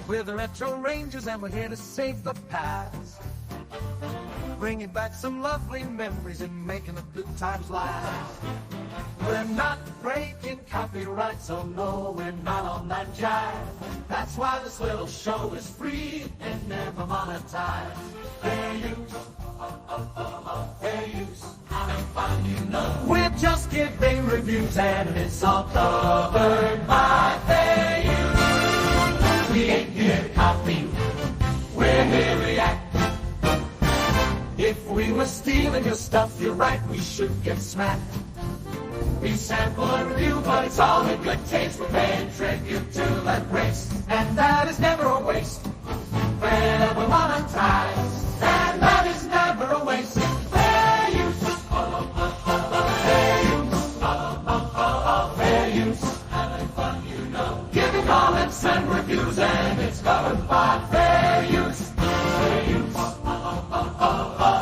We're the Retro Rangers and we're here to save the past. Bringing back some lovely memories and making the good times last. We're not breaking copyright, so no, we're not on that jive. That's why this little show is free and never monetized. Fair use, fair use, having fun, you know. We're just giving reviews and it's all covered by fair use. We ain't here to copy, we're here to react. If we were stealing your stuff, you're right, we should get smacked. We sample and review, but it's all in good taste. We're paying tribute to that race, and that is never a waste. Whenever we're monetized, and that is never a waste. Fair use, fair use, fair use. Having fun, you know. Giving comments and reviews, and it's covered by fair use. Fair use,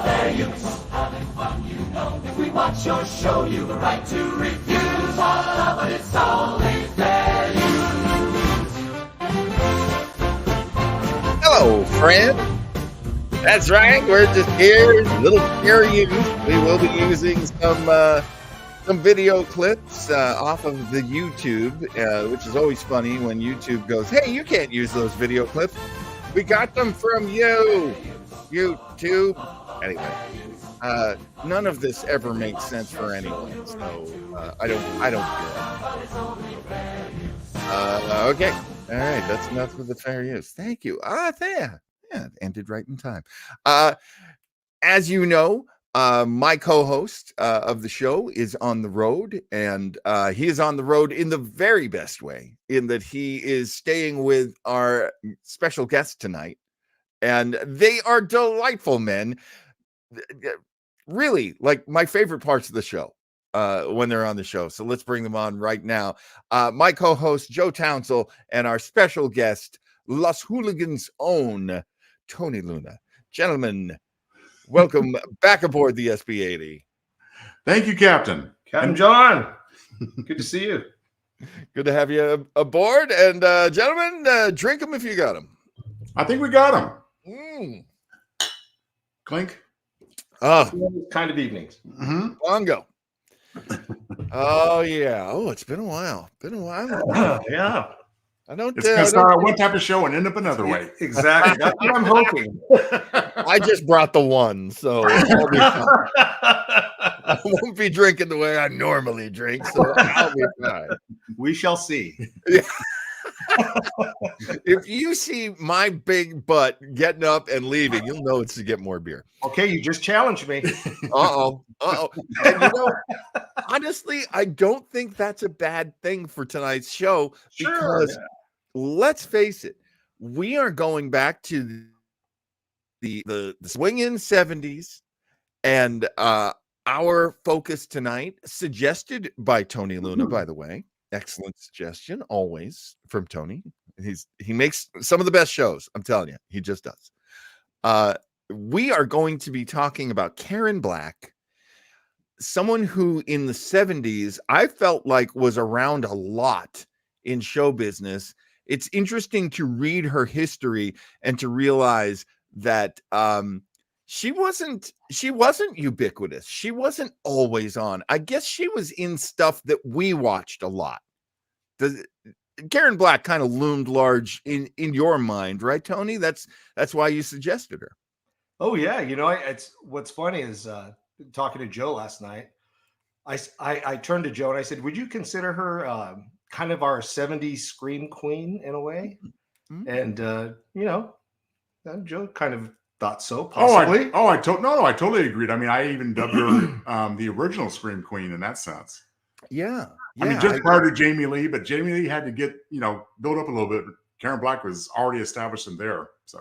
fair use. Having fun, you know. If we watch your show, you've a right to refuse all of it. It's only fair use. Hello, friend. That's right. We're just here, little fair use. We will be using some video clips off of the YouTube, which is always funny when YouTube goes, "Hey, you can't use those video clips. We got them from you, YouTube." Anyway, none of this ever makes sense for anyone, so I don't care. Okay, all right, that's enough of the fair use. Thank you. There, yeah, it ended right in time. As you know, my co-host of the show is on the road, and he is on the road in the very best way, in that he is staying with our special guest tonight, and they are delightful men. Really, like my favorite parts of the show when they're on the show. So let's bring them on right now. My co-host Joe Townsell and our special guest, Los Hooligans' own Tony Luna. Gentlemen, welcome back aboard the SB80. Thank you, Captain. Captain John. Good to see you. Good to have you aboard. And gentlemen, drink them if you got them. I think we got them. Clink. Kind of evenings. Bongo. Oh yeah. Oh, it's been a while. Yeah. I don't. It's gonna start one type of show and end up another way. Exactly. That's what I'm hoping. I just brought the one, so I'll be fine. I won't be drinking the way I normally drink, so I'll be fine. We shall see. Yeah. If you see my big butt getting up and leaving, you'll know it's to get more beer. Okay, you just challenged me. Uh-oh. And you know, honestly, I don't think that's a bad thing for tonight's show, because let's face it, we are going back to the swinging 70s, and our focus tonight, suggested by Tony Luna, by the way. Excellent suggestion, always from Tony. He makes some of the best shows. I'm telling you, he just does. We are going to be talking about Karen Black, someone who in the 70s I felt like was around a lot in show business. It's interesting to read her history and to realize that she wasn't ubiquitous. She wasn't always on. I guess she was in stuff that we watched a lot. Karen Black kind of loomed large in your mind, right, Tony? That's why you suggested her. Oh yeah, you know, it's what's funny is talking to Joe last night. I turned to Joe and I said, "Would you consider her kind of our 70s scream queen in a way?" Mm-hmm. And you know, Joe kind of thought so, possibly. I totally agreed. I mean, I even dubbed her the original scream queen in that sense. Yeah. I mean, just prior to Jamie Lee, but Jamie Lee had to get, build up a little bit. But Karen Black was already established in there. So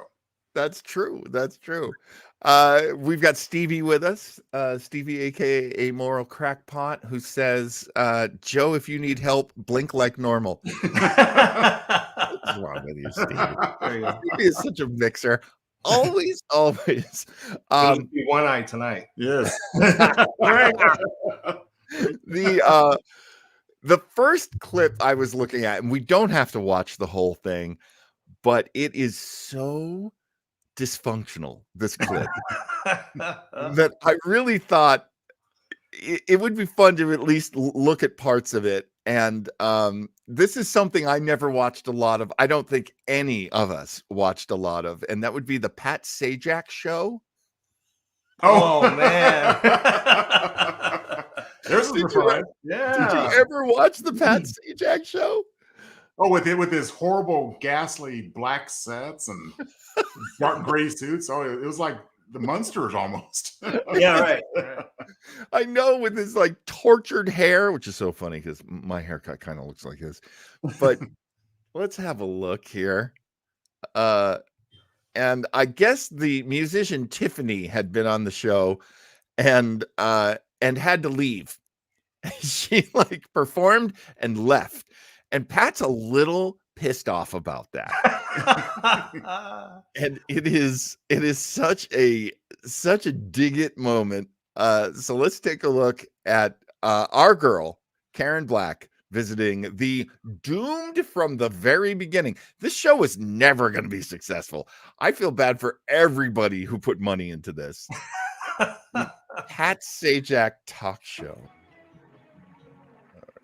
that's true. We've got Stevie with us, Stevie, aka a moral crackpot, who says, "Joe, if you need help, blink like normal." What's wrong with you, Stevie? Stevie is such a mixer. Always. Be one eye tonight. Yes. The first clip I was looking at, and we don't have to watch the whole thing, but it is so dysfunctional, this clip, that I really thought it would be fun to at least look at parts of it. And this is something I never watched a lot of. I don't think any of us watched a lot of, and that would be the Pat Sajak show. Oh man. There's a surprise. Did you ever watch the Pat Sajak show? Oh, with his horrible, ghastly black sets and dark gray suits. Oh, it was like the Munsters almost. Yeah, right. I know, with his like tortured hair, which is so funny because my haircut kind of looks like his. But let's have a look here. And I guess the musician Tiffany had been on the show and had to leave. She like performed and left. And Pat's a little pissed off about that. And it is such a dig it moment. So let's take a look at our girl, Karen Black, visiting the doomed from the very beginning. This show was never going to be successful. I feel bad for everybody who put money into this. Pat Sajak talk show.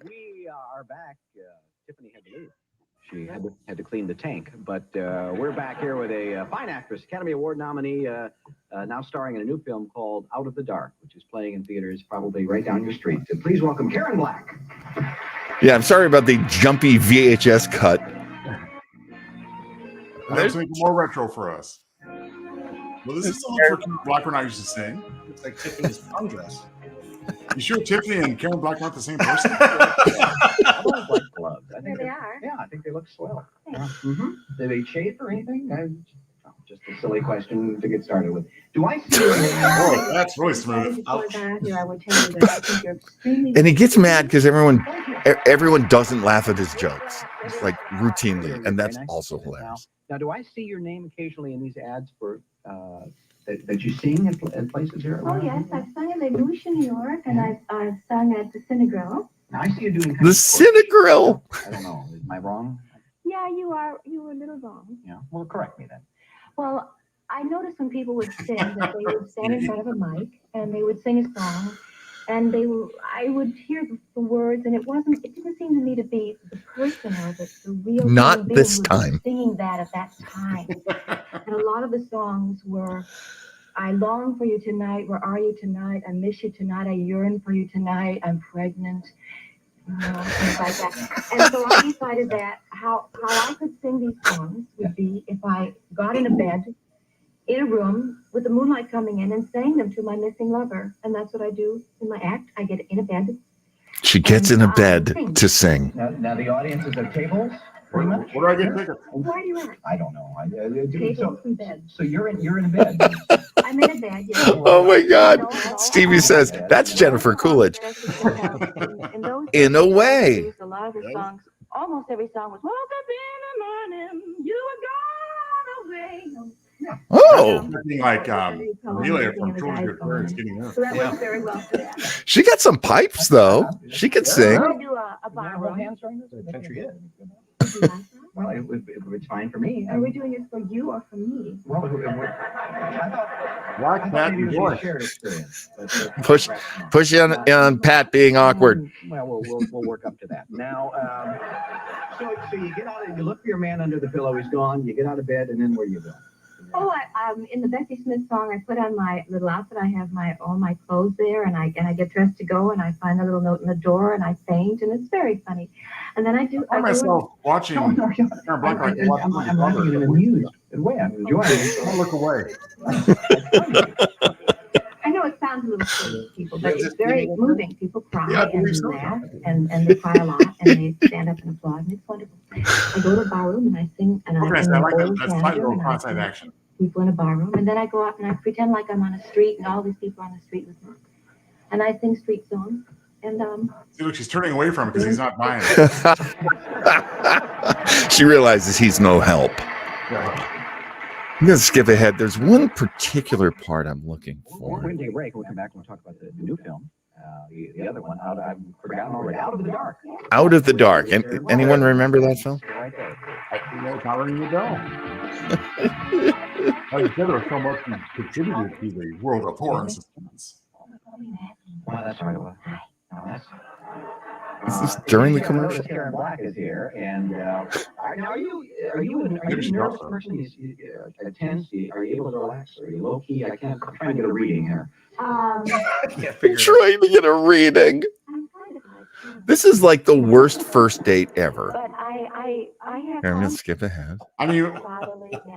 We are back. Tiffany had to leave. She had to clean the tank. But we're back here with a fine actress, Academy Award nominee, now starring in a new film called Out of the Dark, which is playing in theaters probably right down your street. So please welcome Karen Black. Yeah, I'm sorry about the jumpy VHS cut. That's making more retro for us. Well, this is something for Karen Black we're not used to seeing. It's like Tiffany's prom dress. You sure Tiffany and Karen Black aren't the same person? I don't like gloves. I think There they are. Yeah, I think they look swell. Yeah. Mm-hmm. Do they chafe or anything? Just a silly question to get started with. Do I see your name? Oh, that's really smooth. Before that, here, I would tell you that I think you're extremely And he gets mad because everyone doesn't laugh at his jokes, like routinely, and that's also hilarious. Now, do I see your name occasionally in these ads for that you sing in places here? Oh, yes. I've sung at the Lucia, New York, and I've sung at the Cinegrill. Now, I see you doing The Cinegrill. I don't know. Am I wrong? Yeah, you were a little wrong. Yeah. Well, correct me then. Well, I noticed when people would sing that they would stand in front of a mic and they would sing a song, and I would hear the words, and it didn't seem to me to be the person or the real Not human being this who was time. singing that at that time. And a lot of the songs were, I long for you tonight, where are you tonight? I miss you tonight, I yearn for you tonight, I'm pregnant. Things like that. And so I decided that how I could sing these songs would be if I got in a bed in a room with the moonlight coming in and sang them to my missing lover. And that's what I do in my act. I get in a bed. She gets in a bed to sing. Now the audience is at tables, pretty much. Where do I get tickets? Why do you ask? I don't know. Tables and beds. So you're in a bed. I'm in a bed, yes. Oh my God. Stevie says, that's Jennifer Coolidge. In a way. A lot of the songs, almost every song was, woke up in the morning, you were gone away. Oh, Something like Relay from Trilogy of Terror is getting there. So that works very well for that. she got some pipes though. She could sing. I do a bar room. Country it. Well, it's fine for me. Are we doing it for you or for me? Well, Like that maybe it was a voice. shared experience. Push on Pat being awkward. Well, we'll work up to that. Now, so you get out and you look for your man under the pillow. He's gone. You get out of bed, and then where you go? Oh, in the Bessie Smith song, I put on my little outfit. I have all my clothes there, and I get dressed to go, and I find a little note in the door, and I faint, and it's very funny. And then I I myself watching Karen Black. I'm laughing in an amused way. I'm enjoying it. Don't look away. I know it sounds a little silly to people, but it's very moving. People cry Yeah, I and believe they so. laugh, and they cry a lot, and they stand up and applaud, and it's wonderful. I go to a bar room and I sing, and Okay, I so sing I like that. old That's Cmdr, tight little and I cross-eyed sing action. people in a bar room, and then I go out and I pretend like I'm on a street, and all these people are on the street with me, and I sing street songs, and See, look, she's turning away from him because he's not buying it. She realizes he's no help. I'm going to skip ahead. There's one particular part I'm looking We're for. going to take a break. We'll come back and we'll talk about the new film. The other one, I've forgotten already. Out of the Dark. Out of the Dark. And anyone remember that film? Right there. It's not ringing the bell. Like you said, there was so much you contributed to the world of horror and suspense. Well, that's right. No, that's. Is this during the commercial? Karen Black is here, and now are you a nervous person? At tense? Are you able to relax? Are you low key? I'm trying to get a reading here. Trying to get a reading. This is like the worst first date ever. But I have. Here, I'm gonna skip ahead. I mean,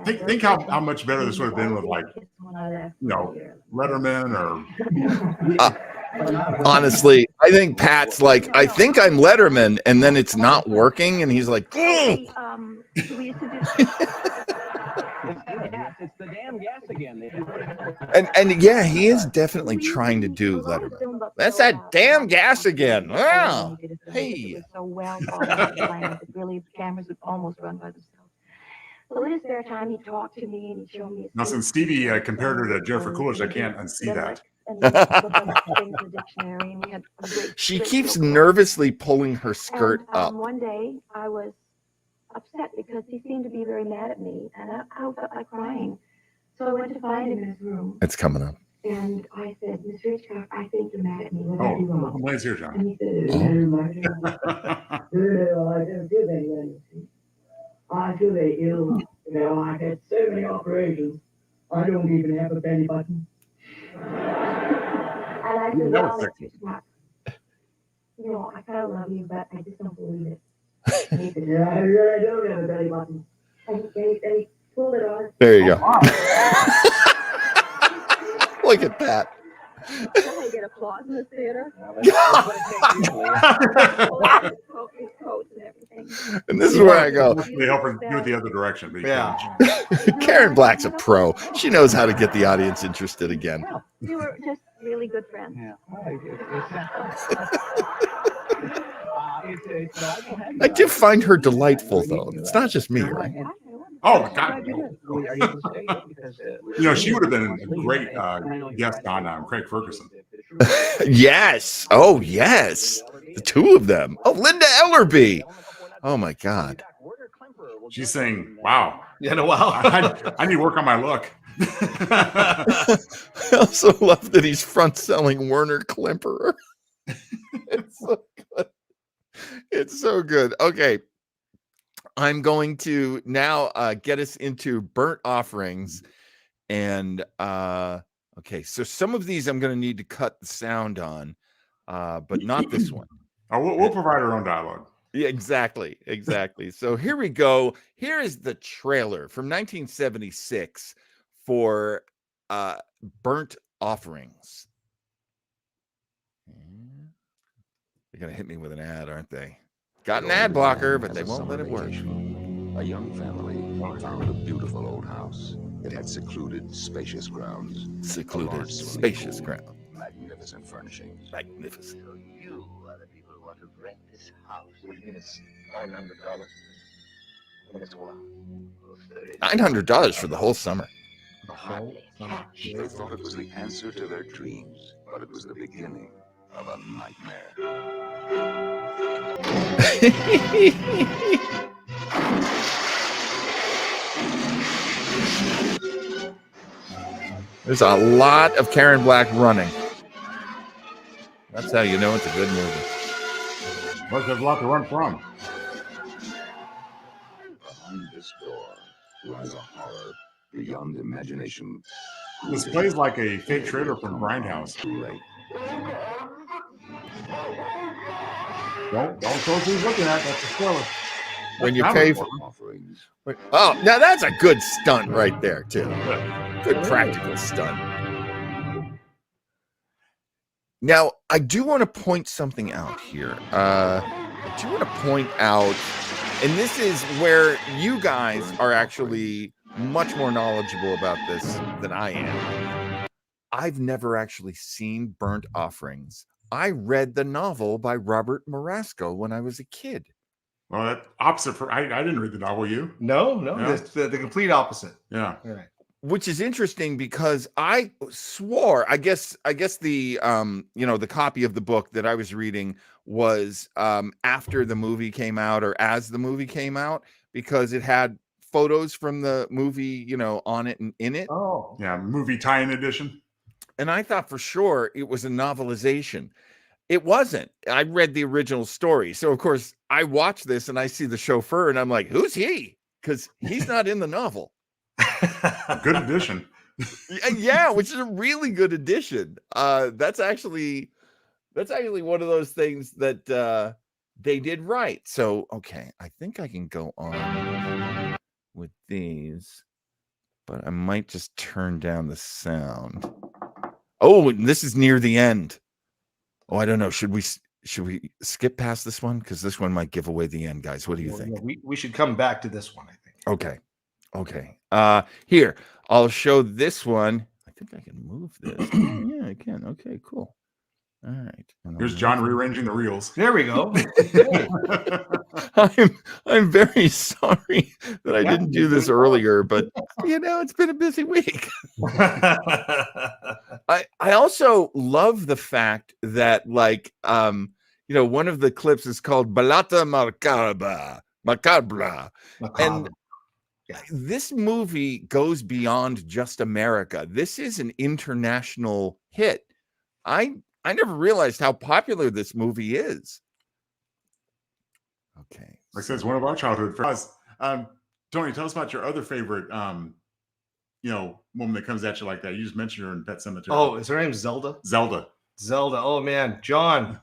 think how much better this would have been with, like, Letterman or. Honestly, I think Pat's like, I think I'm Letterman, and then it's not working, and he's like, We used to do. It's the damn gas again. and yeah, he is definitely trying to do Letterman. That's that damn gas again. Wow. Hey. So well thought out plans. Really, the cameras would almost run by themselves. So in his spare time, he'd talk to me and he'd show me. Now, since Stevie compared her to Jennifer Coolidge, I can't unsee that. She keeps nervously pulling her skirt up. One day, I was upset because he seemed to be very mad at me, and I felt like crying. So I went to find him in his room. It's coming up. And I said, Mr. Hitchcock, I think you're mad at me. Oh, I'm glad here, John. And he said, I don't feel very well. I feel very ill. You know, I've had so many operations. I don't even have a belly button. And I said, well, Mr. Hitchcock, you know, I kind of love you, but I just don't believe it. And he said, yeah, I really don't have a belly button. And he pulled it on. There you go. Look at that. I get applause in the theater. And this is where I go. They help her do it the other direction. Yeah. Karen Black's a pro. She knows how to get the audience interested again. We were just really good friends. Yeah. I do find her delightful, though. It's not just me, right? Oh, God. You know, she would have been a great guest on Craig Ferguson. Yes. Oh, yes. The two of them. Oh, Linda Ellerby. Oh, my God. She's saying, wow. Yeah, no, wow. I need to work on my look. I also love that he's front selling Werner Klemperer. It's so good. It's so good. Okay. I'm going to now get us into burnt offerings. And okay, so some of these I'm going to need to cut the sound on, but not this one. Oh, we'll provide our own dialogue. Yeah, exactly. So here we go. Here is the trailer from 1976 for Burnt Offerings. They're going to hit me with an ad, aren't they? Got an ad blocker, but they won't let it work. A young family found a beautiful old house. It had secluded, spacious grounds. Magnificent furnishings. Magnificent. You are the people who want to rent this house. It's $900. It's $900 for the whole summer. They thought it was the answer to their dreams, but it was the beginning of a nightmare. There's a lot of Karen Black running. That's how you know it's a good movie. Well, there's a lot to run from. Behind this door lies a horror beyond imagination. This plays like a fake trailer from Grindhouse. Don't show who's looking at. That's a spoiler. When you pay for oh, now that's a good stunt right there too. Good practical stunt. Now I do want to point something out here. I do want to point out, and this is where you guys are actually much more knowledgeable about this than I am. I've never actually seen Burnt Offerings. I read the novel by Robert Marasco when I was a kid. Well, that opposite for I didn't read the novel. You? No, Yeah. the complete opposite. Yeah. All right. which is interesting because I swore, I guess the the copy of the book that I was reading was after the movie came out or as the movie came out, because it had photos from the movie, on it and in it. Oh, Yeah, movie tie-in edition. And I thought for sure it was a novelization. It wasn't. I read the original story. So of course I watch this and I see the chauffeur and I'm like, who's he? Because he's not in the novel. Good addition. Yeah, which is a really good addition. That's actually one of those things that they did right. So okay, I think I can go on with these, but I might just turn down the sound. Oh, and this is near the end. Oh, I don't know. Should we skip past this one? Because this one might give away the end, guys. What do you think? We should come back to this one, I think. Okay. Here, I'll show this one. I think I can move this. Yeah, I can. Okay, cool. All right. Here's John rearranging the reels. There we go. I'm very sorry that I didn't do this earlier, but it's been a busy week. I also love the fact that one of the clips is called Balata Macabra. And this movie goes beyond just America. This is an international hit. I never realized how popular this movie is. Okay. Like I said, it's one of our childhood friends. Tony, tell us about your other favorite, woman that comes at you like that. You just mentioned her in Pet Sematary. Oh, is her name Zelda? Zelda. Oh man, John.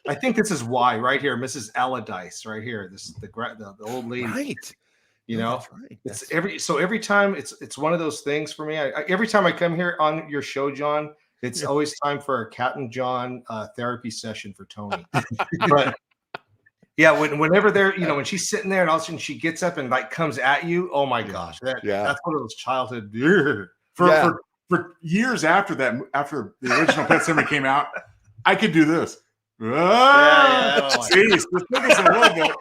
I think this is why right here, Mrs. Allardyce, right here. This the old lady. Right. That's right. It's every time it's one of those things for me. Every time I come here on your show, John, it's always time for a Capt'n John therapy session for Tony. But yeah, whenever they're, when she's sitting there and all of a sudden she gets up and comes at you, oh my gosh, that's one of those childhood. For years after that, after the original Pet Sematary came out, I could do this. Jeez, this thing is a little bit.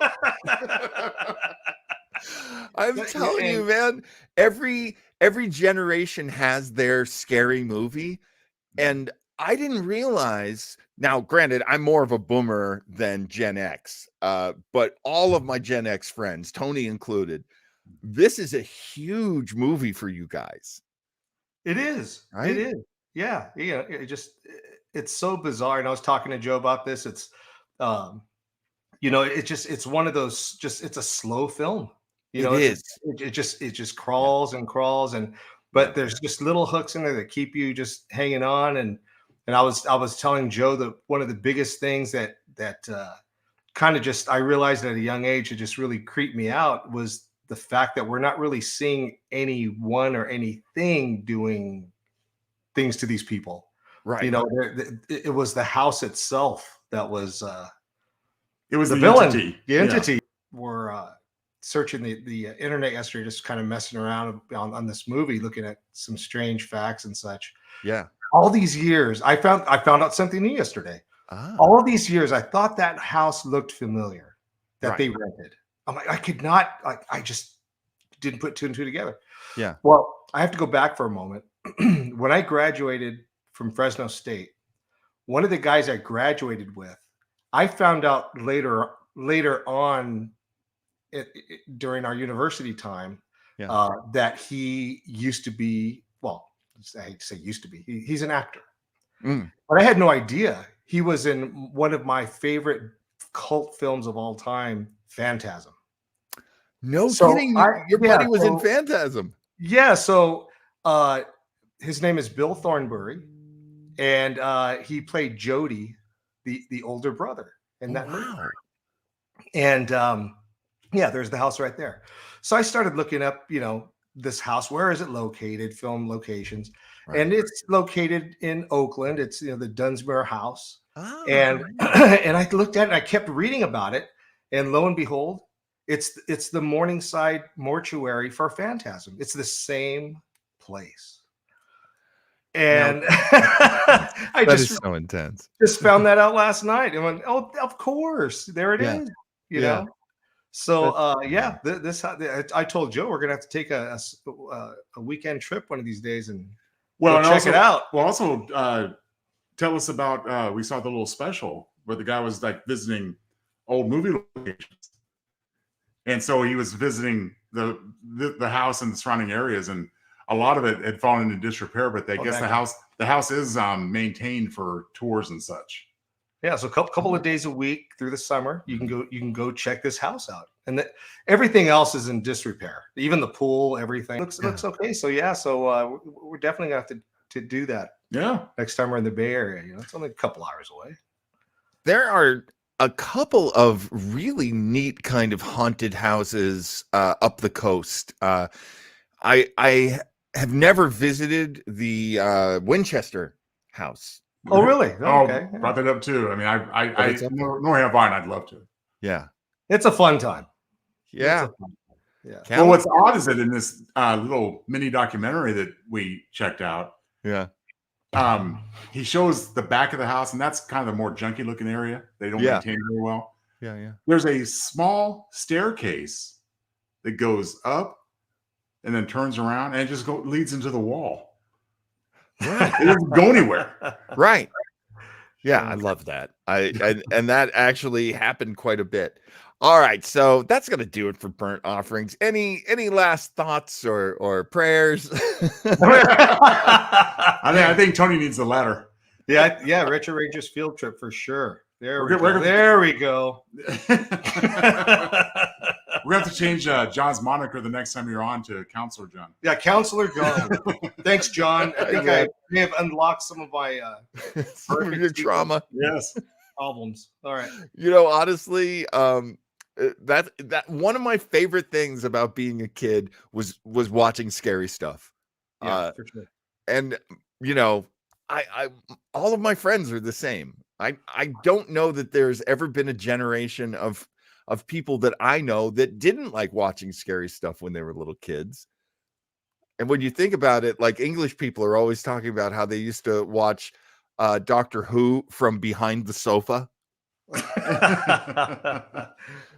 I'm telling you, man, every generation has their scary movie. And I didn't realize, now granted, I'm more of a boomer than Gen X, but all of my Gen X friends, Tony included, this is a huge movie for you guys. It is. Right? It is. Yeah. It's so bizarre. And I was talking to Joe about this. It's, it's one of those, it's a slow film. It just crawls and crawls, but there's just little hooks in there that keep you just hanging on. And I was telling Joe that one of the biggest things that kind of I realized at a young age, it just really creeped me out, was the fact that we're not really seeing anyone or anything doing things to these people. Right. It was the house itself that was, it was the villain. Entity. The entity. We're searching the internet yesterday, just kind of messing around on this movie, looking at some strange facts and such. Yeah. All these years, I found out something new yesterday. All of these years, I thought that house looked familiar that they rented. I'm like, I could not, I just didn't put two and two together. Yeah. Well, I have to go back for a moment. When I graduated from Fresno State, one of the guys I graduated with, I found out later on during our university time that he used to be, well, I hate to say used to be, he's an actor. But I had no idea. He was in one of my favorite cult films of all time, Phantasm. No kidding. Your buddy was in Phantasm. Yeah. So his name is Bill Thornbury, and he played Jody, the older brother in that movie. And there's the house right there. So I started looking up, this house. Where is it located? Film locations. And it's located in Oakland. It's the Dunsmuir House. And and I looked at it and I kept reading about it. And lo and behold, it's the Morningside mortuary for Phantasm. It's the same place. And I that is so intense. Just found that out last night and went, oh, of course, there it is. You know. So yeah, I told Joe we're gonna have to take a weekend trip one of these days and check it out. Well, also tell us about we saw the little special where the guy was like visiting old movie locations, and so he was visiting the house and the surrounding areas, and a lot of it had fallen into disrepair. But I guess the house is maintained for tours and such. Yeah, so a couple of days a week through the summer, you can go check this house out, and everything else is in disrepair. Even the pool, everything looks okay. So yeah, we're definitely gonna have to do that. Yeah, next time we're in the Bay Area. You know, it's only a couple hours away. There are a couple of really neat kind of haunted houses up the coast. I have never visited the Winchester house. Oh, really? Oh, okay. Brought that up too. I mean, I nor have I, and I'd love to. Yeah, it's a fun time. Yeah. Yeah. Well, what's odd is that in this little mini documentary that we checked out, he shows the back of the house, and that's kind of the more junky looking area. They don't maintain it very well. Yeah. There's a small staircase that goes up and then turns around and it just leads into the wall. Right. It doesn't go anywhere. Right. Yeah, I love that. And that actually happened quite a bit. All right, so that's gonna do it for burnt offerings. Any last thoughts or prayers? I think Tony needs the latter. Yeah, Retro Rangers field trip for sure. There we go. We're gonna have to change John's moniker the next time you're on to Counselor John. Yeah, Counselor John. Thanks, John. I think I may have unlocked some of my some of your trauma. Yes. Problems. All right. You know, honestly, that one of my favorite things about being a kid was watching scary stuff. Yeah, for sure. And you know, I all of my friends are the same. I don't know that there's ever been a generation of people that I know that didn't like watching scary stuff when they were little kids. And when you think about it, like English people are always talking about how they used to watch Doctor Who from behind the sofa. Right,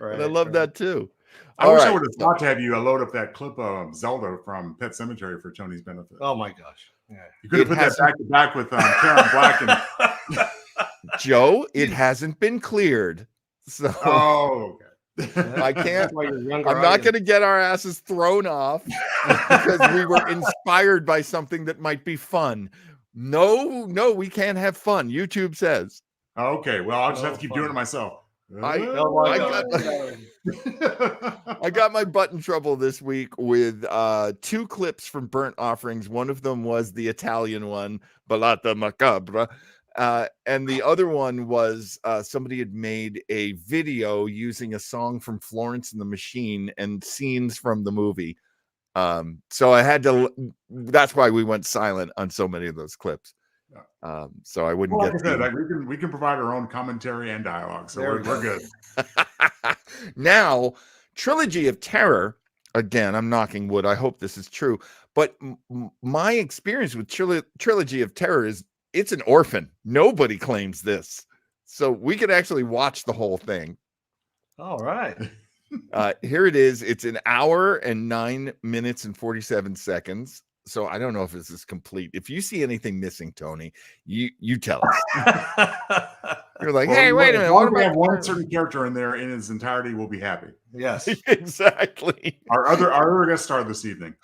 and I love that too. I wish I would have thought to have you load up that clip of Zelda from Pet Cemetery for Tony's benefit. Oh my gosh. Yeah. You could have put that back to back with Karen Black and Joe, it hasn't been cleared. So okay. I can't. I'm not going to get our asses thrown off because we were inspired by something that might be fun. No, we can't have fun. YouTube says. Okay, well, I'll just have to keep doing it myself. I got my butt in trouble this week with 2 clips from burnt offerings. One of them was the Italian one, Ballata Macabra. And the other one was somebody had made a video using a song from Florence and the Machine and scenes from the movie. So I had to, that's why we went silent on so many of those clips. So I wouldn't get we can provide our own commentary and dialogue. So we're good. Now, Trilogy of Terror, again, I'm knocking wood. I hope this is true. But my experience with Trilogy of Terror is it's an orphan. Nobody claims this. So we could actually watch the whole thing. All right. Here it is. It's an hour and 9 minutes and 47 seconds. So I don't know if this is complete. If you see anything missing, Tony, you tell us. You're like, hey, wait a minute. What we have one certain character in there in its entirety, we'll be happy. Yes, exactly. Our other guest star this evening.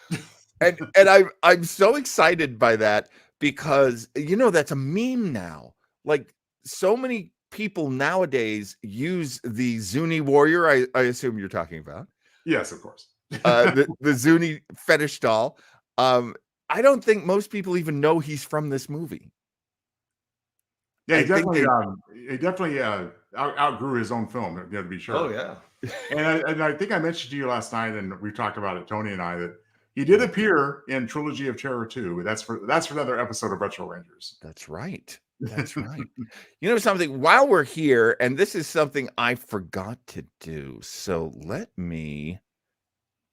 and I'm so excited by that because you know that's a meme now. Like so many people nowadays use the Zuni warrior. I assume you're talking about. Yes, of course. The Zuni fetish doll. I don't think most people even know he's from this movie. Yeah, he definitely outgrew his own film, to be sure. Oh yeah. And I think I mentioned to you last night, and we talked about it, Tony and I, that he did appear in Trilogy of Terror 2. That's for another episode of Retro Rangers. That's right. That's right. You know something, while we're here, and this is something I forgot to do. So let me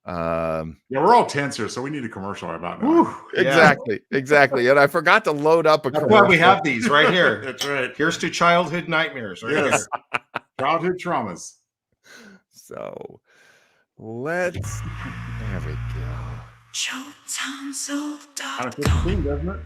yeah, we're all tense here, so we need a commercial about that. Exactly. And I forgot to load up a That's why we have these right here. That's right. Here's to childhood nightmares, right? Yes. Childhood traumas. So Let's. There we go. Kind of fits the theme, doesn't it?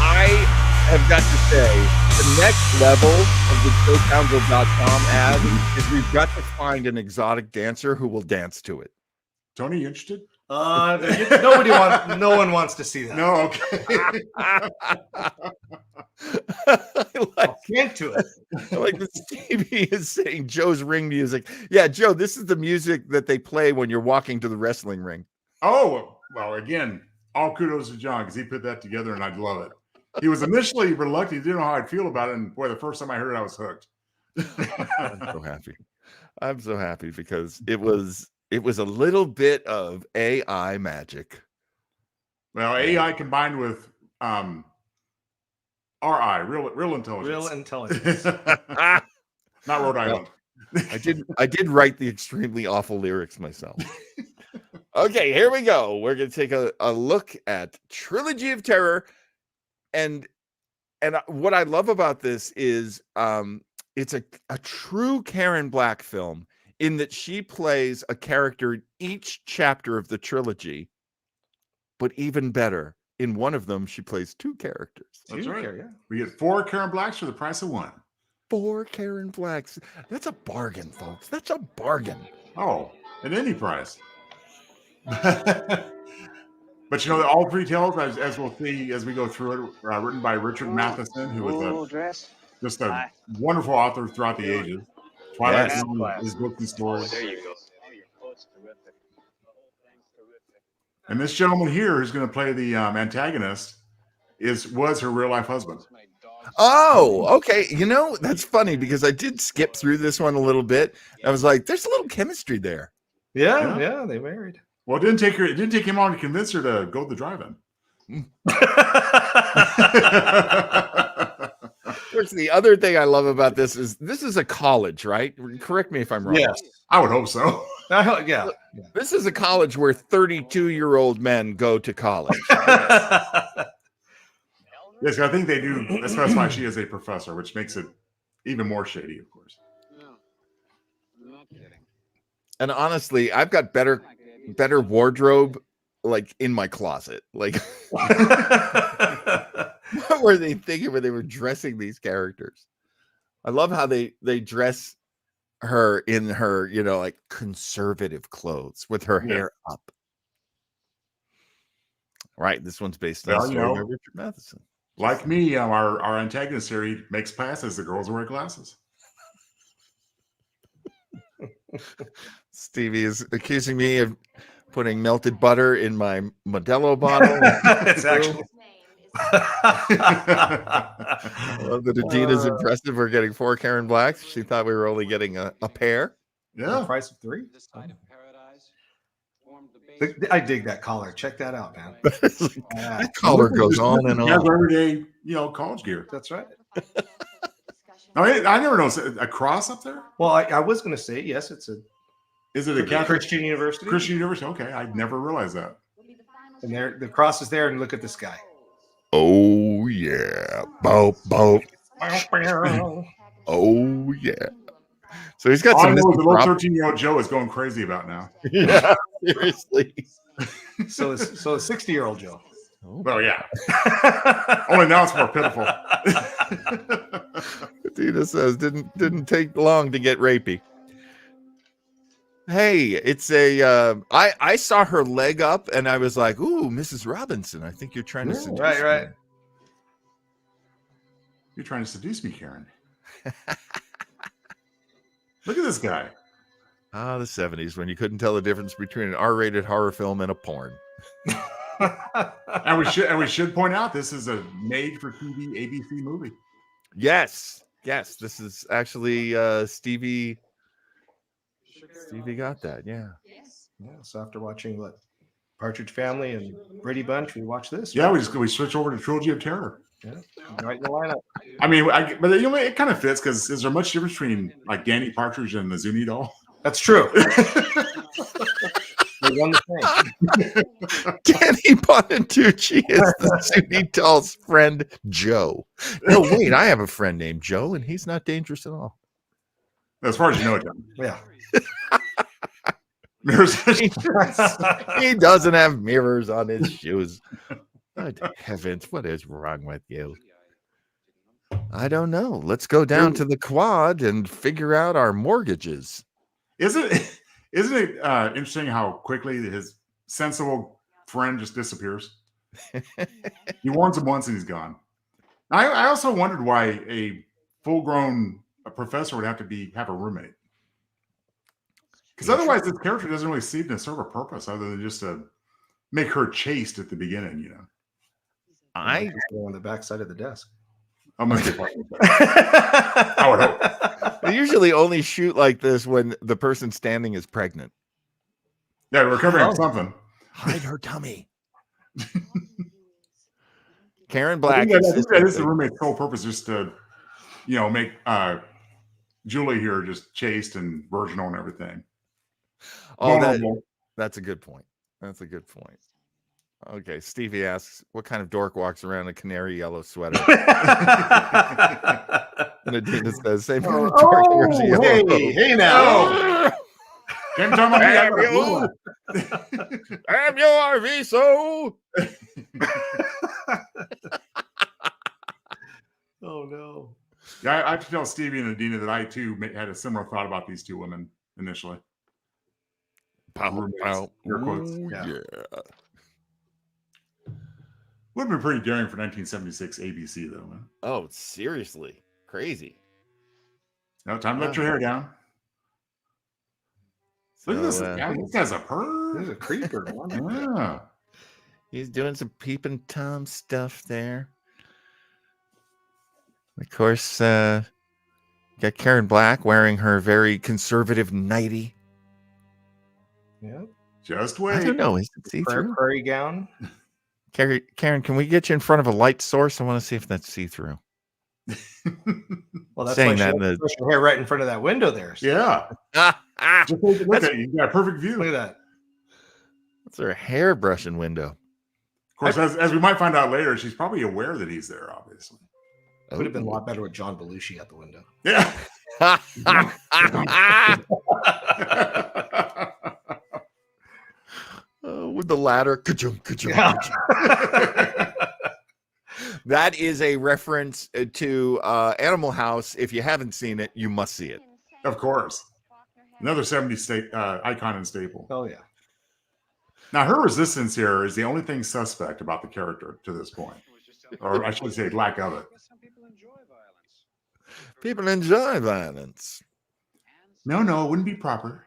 I have got to say, the next level of the JoeTownsville.com ad is we've got to find an exotic dancer who will dance to it. Tony, you interested? No one wants to see that. No, okay. I Can't to it. like that Stevie is saying Joe's ring music. Yeah, Joe, this is the music that they play when you're walking to the wrestling ring. Oh, well, again, all kudos to John because he put that together and I love it. He was initially reluctant. He didn't know how I'd feel about it. And boy, the first time I heard it, I was hooked. I'm so happy. I'm so happy because it was a little bit of AI magic. Well, AI combined with RI, real intelligence. Real intelligence. Not Rhode Island. I did write the extremely awful lyrics myself. Okay, here we go. We're gonna take a look at Trilogy of Terror, and what I love about this is it's a true Karen Black film in that she plays a character in each chapter of the trilogy, but even better, in one of them she plays two characters. That's right. We get 4 Karen Blacks for the price of 1. 4 Karen Blacks. That's a bargain, folks. That's a bargain. Oh, at any price. But you know, all 3 tales, as we'll see as we go through it, are written by Richard Matheson, who was just a wonderful author throughout the ages. Twilight Zone, his books and stories. There you go. And this gentleman here, who's going to play the antagonist, was her real life husband. Oh, okay. You know, that's funny because I did skip through this one a little bit. I was like, there's a little chemistry there. Yeah, they married. Well, it didn't take him long to convince her to go to the drive-in. Of course, the other thing I love about this is a college, right? Correct me if I'm wrong. Yes, I would hope so. Yeah. This is a college where 32-year-old men go to college. Yes, I think they do. That's why she is a professor, which makes it even more shady, of course. And honestly, I've got better wardrobe like in my closet. Like what were they thinking when they were dressing these characters? I love how they dress her in her, like conservative clothes with her hair up. Right. This one's based on a story by Richard Matheson. Like me, our antagonist here, he makes passes. The girls wear glasses. Stevie is accusing me of putting melted butter in my Modelo bottle. It's actually. I love that Adina's impressive. We're getting 4 Karen Blacks. She thought we were only getting a pair. Yeah. The price of 3. I dig that collar. Check that out, man. That collar goes on and on. Everyday, college gear. That's right. I never noticed a cross up there. Well, I was going to say yes. Is it a Catholic Christian University? Christian University. Okay, I never realized that. And the cross is there, and look at this guy. Oh yeah, boop boop. Oh yeah. So he's got some. The little 13-year-old Joe is going crazy about now. Yeah, seriously. So a 60-year-old Joe. Well, yeah. Only now it's more pitiful. Tina says didn't take long to get rapey. Hey, it's a I saw her leg up and I was like, ooh, Mrs. Robinson, I think you're trying to seduce right. me. You're trying to seduce me, Karen. Look at this guy. Ah, the 70s when you couldn't tell the difference between an R-rated horror film and a porn. And we should point out this is a made-for-TV ABC movie. Yes. This is actually Stevie. Stevie got that. Yeah. Yeah. So after watching what Partridge Family and Brady Bunch, we watched this. Yeah, we switch over to Trilogy of Terror. Yeah, right in the lineup. I mean, but you know, it kind of fits because is there much difference between like Danny Partridge and the Zuni doll? That's true. They won the thing. Danny Bonaducci is the Zuni doll's friend Joe. No, wait, I have a friend named Joe, and he's not dangerous at all. As far as you know, John. Yeah. He doesn't have mirrors on his shoes. Good heavens, what is wrong with you? I don't know. Let's go down to the quad and figure out our mortgages. Isn't it interesting how quickly his sensible friend just disappears? He warns him once and he's gone. I also wondered why a full-grown professor would have a roommate. Because otherwise, this character doesn't really seem to serve a purpose other than just to make her chaste at the beginning, you know. I on the back side of the desk. I would hope. They usually only shoot like this when the person standing is pregnant. Yeah, we're covering something. Hide her tummy. Karen Black. I think that is the roommate's sole purpose, just to, make Julie here just chaste and virginal and everything. Oh, that's a good point. That's a good point. Okay, Stevie asks, what kind of dork walks around in a canary yellow sweater? And Adina says, same kind of dork wears a yellow robe. Hey now. I'm your Viso. Oh no. Yeah, I have to tell Stevie and Adina that I too had a similar thought about these two women initially. Pow. Yeah. Would have been pretty daring for 1976 ABC, though, man. Oh, seriously. Crazy. No, time to let your hair down. Look at this. This guy's a perv. He's a creeper. Yeah. He's doing some peeping Tom stuff there. Of course, got Karen Black wearing her very conservative nightie. Yeah. Just wait. I don't know. Is it see-through? Prairie gown. Karen, can we get you in front of a light source? I want to see if that's see-through. Well, that's saying why that push your hair right in front of that window there. So. Yeah. Just look at it. You got a perfect view. Look at that. That's her hair brushing window. Of course, as we might find out later, she's probably aware that he's there, obviously. It would have been a lot better with John Belushi at the window. Yeah. With the ladder. Ka-chum, ka-chum, ka-chum. That is a reference to Animal House. If you haven't seen it, you must see it. Of course. Another 70s icon and staple. Oh, yeah. Now, her resistance here is the only thing suspect about the character to this point. Or I should say, lack of it. People enjoy violence. No, it wouldn't be proper.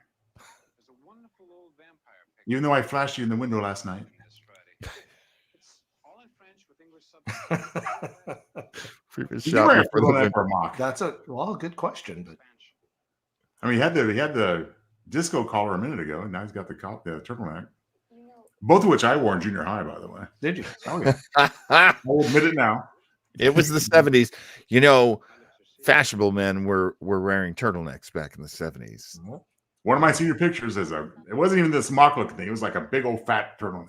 Even though I flashed you in the window last night. That's a good question, but I mean, he had the disco collar a minute ago, and now he's got the turtleneck. Both of which I wore in junior high, by the way. Did you? Oh, yeah. I'll admit it now. It was the 70s. You know, fashionable men were wearing turtlenecks back in the 70s. One of my senior pictures is it wasn't even this mock looking thing. It was like a big old fat turtleneck.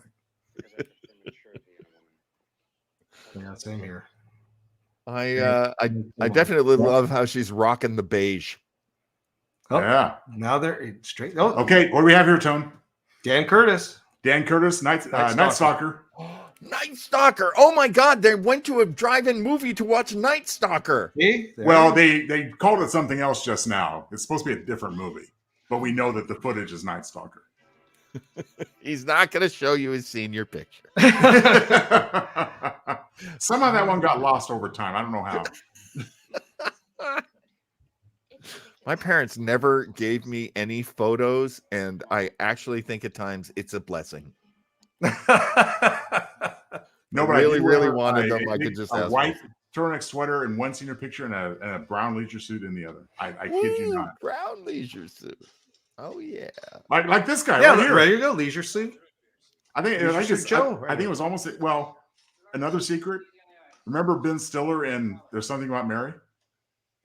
Yeah, same here. I definitely love how she's rocking the beige. Oh, yeah. Now they're straight. Oh, okay. What do we have here, Tone? Dan Curtis, Night Stalker. Night Stalker. Oh my God! They went to a drive-in movie to watch Night Stalker. Well, they called it something else just now. It's supposed to be a different movie, but we know that the footage is Night Stalker. He's not going to show you his senior picture. Somehow that one got lost over time. I don't know how. My parents never gave me any photos, and I actually think at times it's a blessing. No, but really, I do really wear wanted them. I could just a ask white for them. turtleneck sweater in one senior picture and a brown leisure suit in the other. I kid you Woo, not. brown leisure suit. Oh yeah. Like this guy Yeah, right here. there you go, leisure suit. I think Leisure Suit Joe, I think it was almost another secret. Remember Ben Stiller in There's Something About Mary?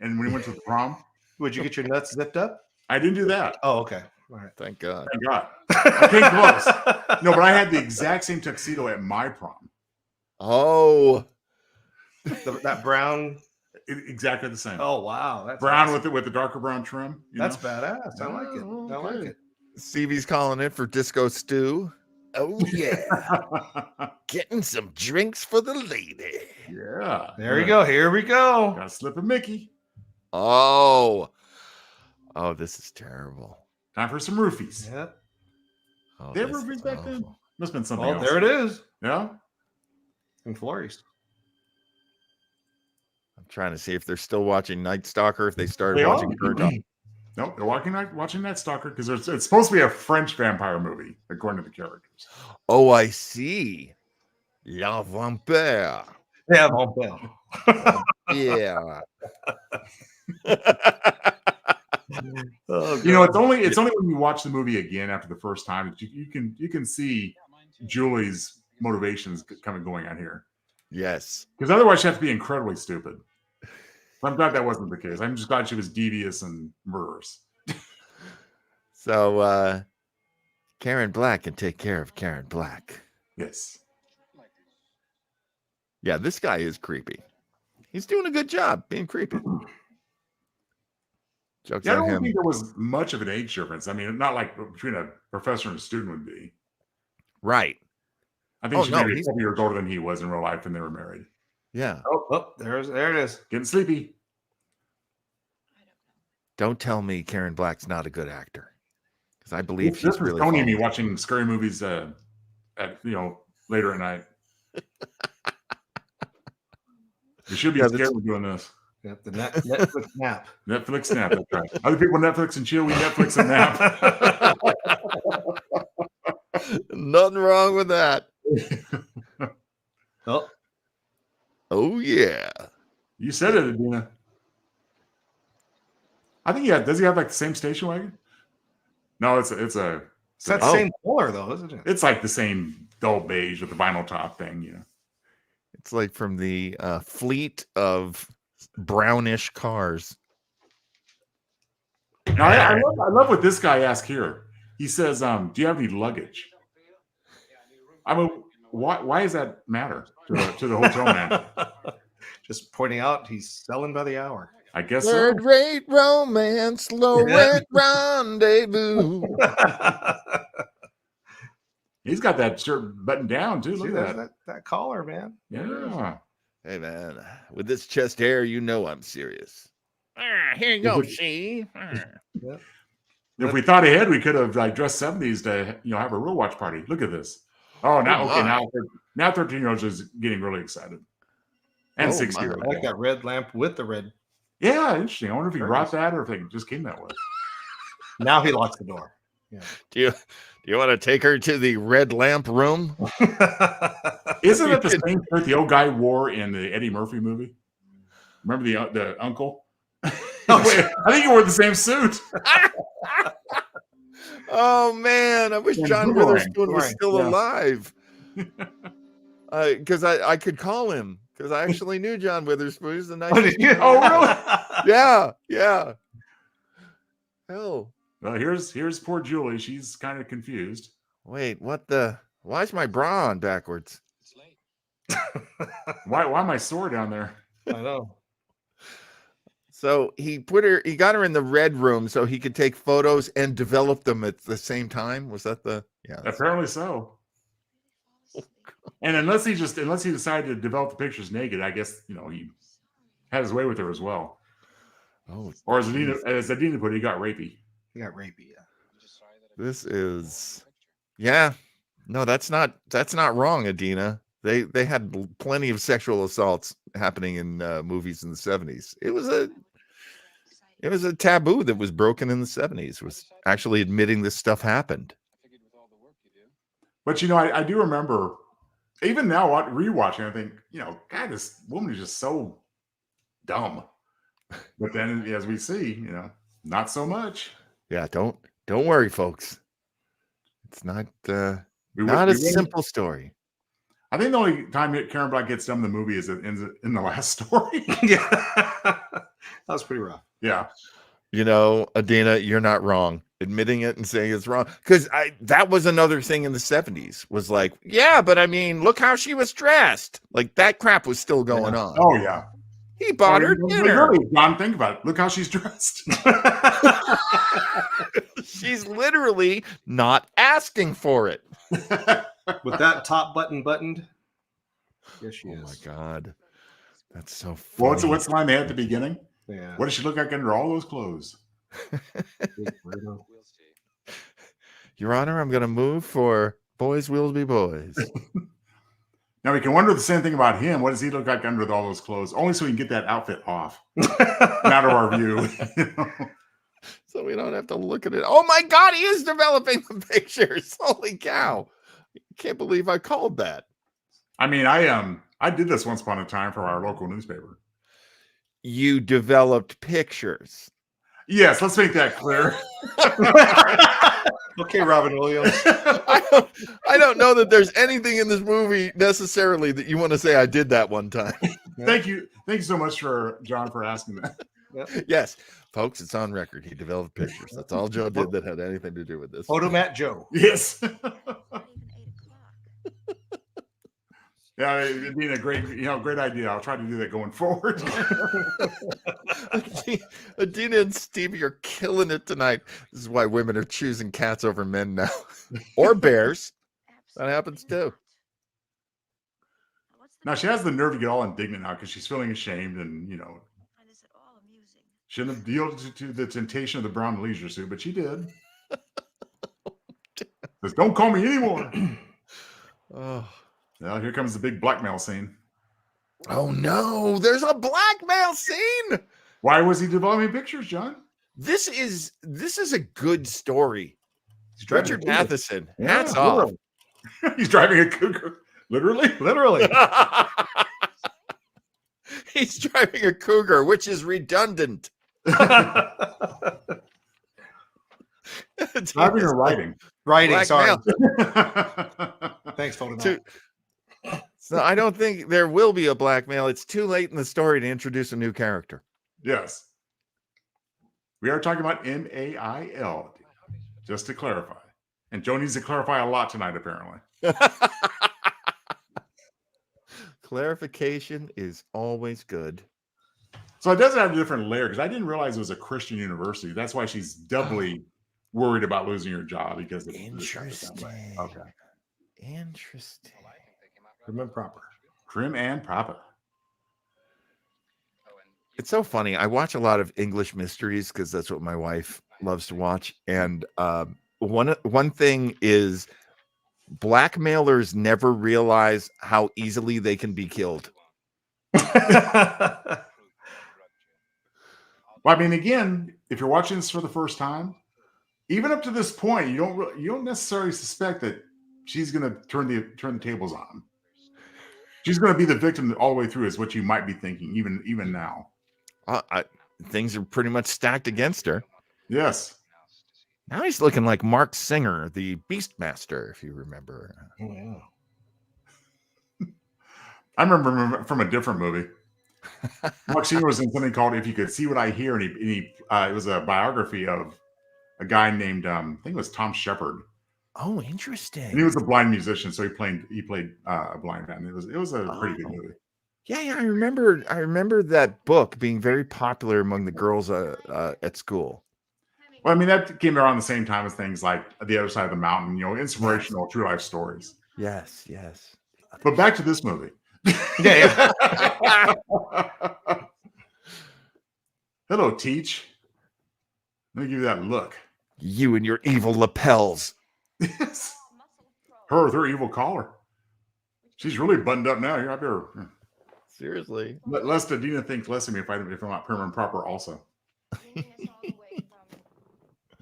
And when he went to the prom? Would you get your nuts zipped up? I didn't do that. Oh, okay. All right. Thank God. Thank God. I came close. No, but I had the exact same tuxedo at my prom. Oh, That brown. Exactly the same. Oh wow, that's brown awesome. with the darker brown trim. That's badass. I like it. I like it. Stevie's calling it for Disco Stew. Oh yeah. Getting some drinks for the lady. Yeah. There we go. Here we go. Got to slip a Mickey. Oh, this is terrible. Time for some roofies. Yep. Oh, They have this roofies is back then? awful. Must have been something Oh, else. there it is. Yeah. In Flores. I'm trying to see if they're still watching Night Stalker. If they started They watching are. Bird Dog. Nope, they're watching Night Stalker because it's supposed to be a French vampire movie, according to the characters. Oh, I see. La Vampire. Yeah, mon père. Yeah. Oh, You know, it's only when you watch the movie again after the first time that you can see Julie's motivations going on here. Yes. Because otherwise, she has to be incredibly stupid. I'm glad that wasn't the case. I'm just glad she was devious and murderous. So Karen Black can take care of Karen Black. Yes. Yeah, this guy is creepy. He's doing a good job being creepy. Jokes Yeah, I on don't him. think there was much of an age difference. I mean, not like between a professor and a student would be. Right. I think she's maybe he's a couple years older than he was in real life when they were married. Yeah. Oh, there it is. Getting sleepy. Don't tell me Karen Black's not a good actor. Because I believe This she's was really Tony and me fallen. watching scary movies at later at night. We should be scared of doing this. Yep, the Netflix nap. Netflix nap, that's right. Other people Netflix and chill, we Netflix and nap. Nothing wrong with that. Oh yeah. You said it, Adina. I think does he have like the same station wagon? No, it's It's that same color though, isn't it? It's like the same dull beige with the vinyl top thing, you know. It's like from the fleet of brownish cars. Now, I love what this guy asked here. He says, do you have any luggage? I mean, why does that matter to the hotel man? Just pointing out he's selling by the hour. I guess Third rate romance, low rent rendezvous. He's got that shirt buttoned down too. Look at that collar, man. Yeah. Hey man, with this chest hair, you know I'm serious. Here you go, see. Yep. If we thought ahead, we could have like dressed 70s to have a real watch party. Look at this. Oh, now now 13-year-olds is getting really excited. And 6-year-olds. I like that red lamp with the red. Yeah, interesting. I wonder if he brought that or if it just came that way. Now he locks the door. Yeah. Do you want to take her to the red lamp room? Isn't it the same shirt the old guy wore in the Eddie Murphy movie? Remember the uncle? I think he wore the same suit. Oh man, I wish John Witherspoon was still alive. Because I could call him because I actually knew John Witherspoon. He's a nice. Oh really? Yeah. Hell. Well, here's poor Julie. She's kind of confused. Wait, what the? Why is my bra on backwards? It's late. Why am I sore down there? I know. So he got her in the red room so he could take photos and develop them at the same time. Was that the? Yeah. Apparently so. And unless he decided to develop the pictures naked, I guess he had his way with her as well. Oh, or as Adina put it, he got rapey. He got rapey. Yeah. This is, yeah. No, that's not wrong, Adina. They had plenty of sexual assaults happening in movies in the 70s. It was It was a taboo that was broken in the 70s, was actually admitting this stuff happened. But I do remember, even now, rewatching, I think, God, this woman is just so dumb. But then, as we see, not so much. Yeah, don't worry, folks. It's not not a simple story. I think the only time Karen Black gets dumb in the movie is in the last story. Yeah, that was pretty rough. Yeah. Adina, you're not wrong. Admitting it and saying it's wrong. Because that was another thing in the 70s, was like, yeah, but I mean, look how she was dressed. Like, that crap was still going on. Oh, yeah. He bought her dinner. Really, John, think about it. Look how she's dressed. She's literally not asking for it. With that top button buttoned. Yes, she is. Oh, my God. That's so funny. Well, what's the line they had at the beginning? Yeah. What does she look like under all those clothes? Your Honor, I'm going to move for Boys Will Be Boys. Now, we can wonder the same thing about him. What does he look like under all those clothes? Only so we can get that outfit off. Out of our view. So we don't have to look at it. Oh, my God, he is developing the pictures. Holy cow. I can't believe I called that. I mean, I did this once upon a time for our local newspaper. You developed pictures. Yes, let's make that clear. Okay, Robin Williams. I don't know that there's anything in this movie necessarily that you want to say I did that one time. Thank you so much John for asking that. Yep. Yes, folks, it's on record. He developed pictures. That's all Joe did that had anything to do with this. Photomat Joe. Yes. Yeah, it'd be a great idea. I'll try to do that going forward. Adina and Stevie are killing it tonight. This is why women are choosing cats over men now. Or bears. That happens too. Now, she has the nerve to get all indignant now because she's feeling ashamed and, shouldn't have yielded to the temptation of the brown leisure suit, but she did. Says, don't call me anymore. Oh. Well, here comes the big blackmail scene. Oh, no. There's a blackmail scene. Why was he developing pictures, John? This is a good story. Richard Matheson, hats off. He's driving a cougar. Literally? He's driving a cougar, which is redundant. Driving or riding? Writing, sorry. Thanks, Photomat. So I don't think there will be a blackmail. It's too late in the story to introduce a new character. Yes. We are talking about MAIL, just to clarify. And Joe needs to clarify a lot tonight, apparently. Clarification is always good. So it does have a different layer because I didn't realize it was a Christian university. That's why she's doubly worried about losing her job because of Interesting. Okay. Interesting. Prim and proper. Prim and proper. It's so funny. I watch a lot of English mysteries because that's what my wife loves to watch. And one thing is blackmailers never realize how easily they can be killed. Well, I mean, again, if you're watching this for the first time, even up to this point, you don't necessarily suspect that she's going to turn the tables on him. She's going to be the victim all the way through, is what you might be thinking, even now. Things are pretty much stacked against her. Yes. Now he's looking like Mark Singer, the Beastmaster, if you remember. Oh, yeah. I remember from a different movie. Mark Singer was in something called "If You Could See What I Hear," and he it was a biography of a guy named I think it was Tom Shepard. Oh, interesting. And he was a blind musician, so he played a blind man. It was a pretty good movie. Yeah, I remember that book being very popular among the girls at school. Well, I mean, that came around the same time as things like The Other Side of the Mountain, inspirational true life stories. Yes. But back to this movie. Yeah. Hello, Teach. Let me give you that look. You and your evil lapels. Yes. Her with her evil collar. She's really buttoned up now. I better seriously. lest Adina think less of me if I'm not prim and proper also.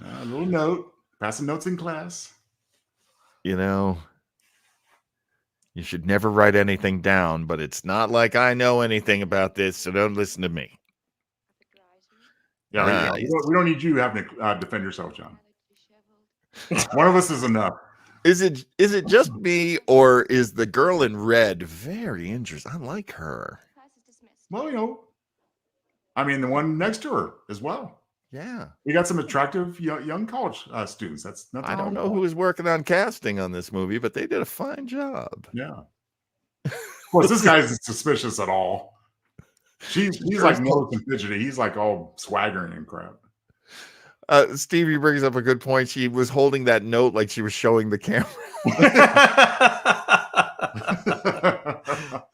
A little note. Passing notes in class. You know, you should never write anything down, but it's not like I know anything about this, so don't listen to me. Yeah, we don't need you having to defend yourself, John. One of us is enough. Is it just me, or is the girl in red very interesting? I like her. Well, I mean, the one next to her as well. Yeah. We got some attractive young college students. That's nothing. I don't know who was working on casting on this movie, but they did a fine job. Yeah. Of course, this guy isn't suspicious at all. He's like nervous and fidgety. He's like all swaggering and crap. Stevie brings up a good point. She was holding that note like she was showing the camera.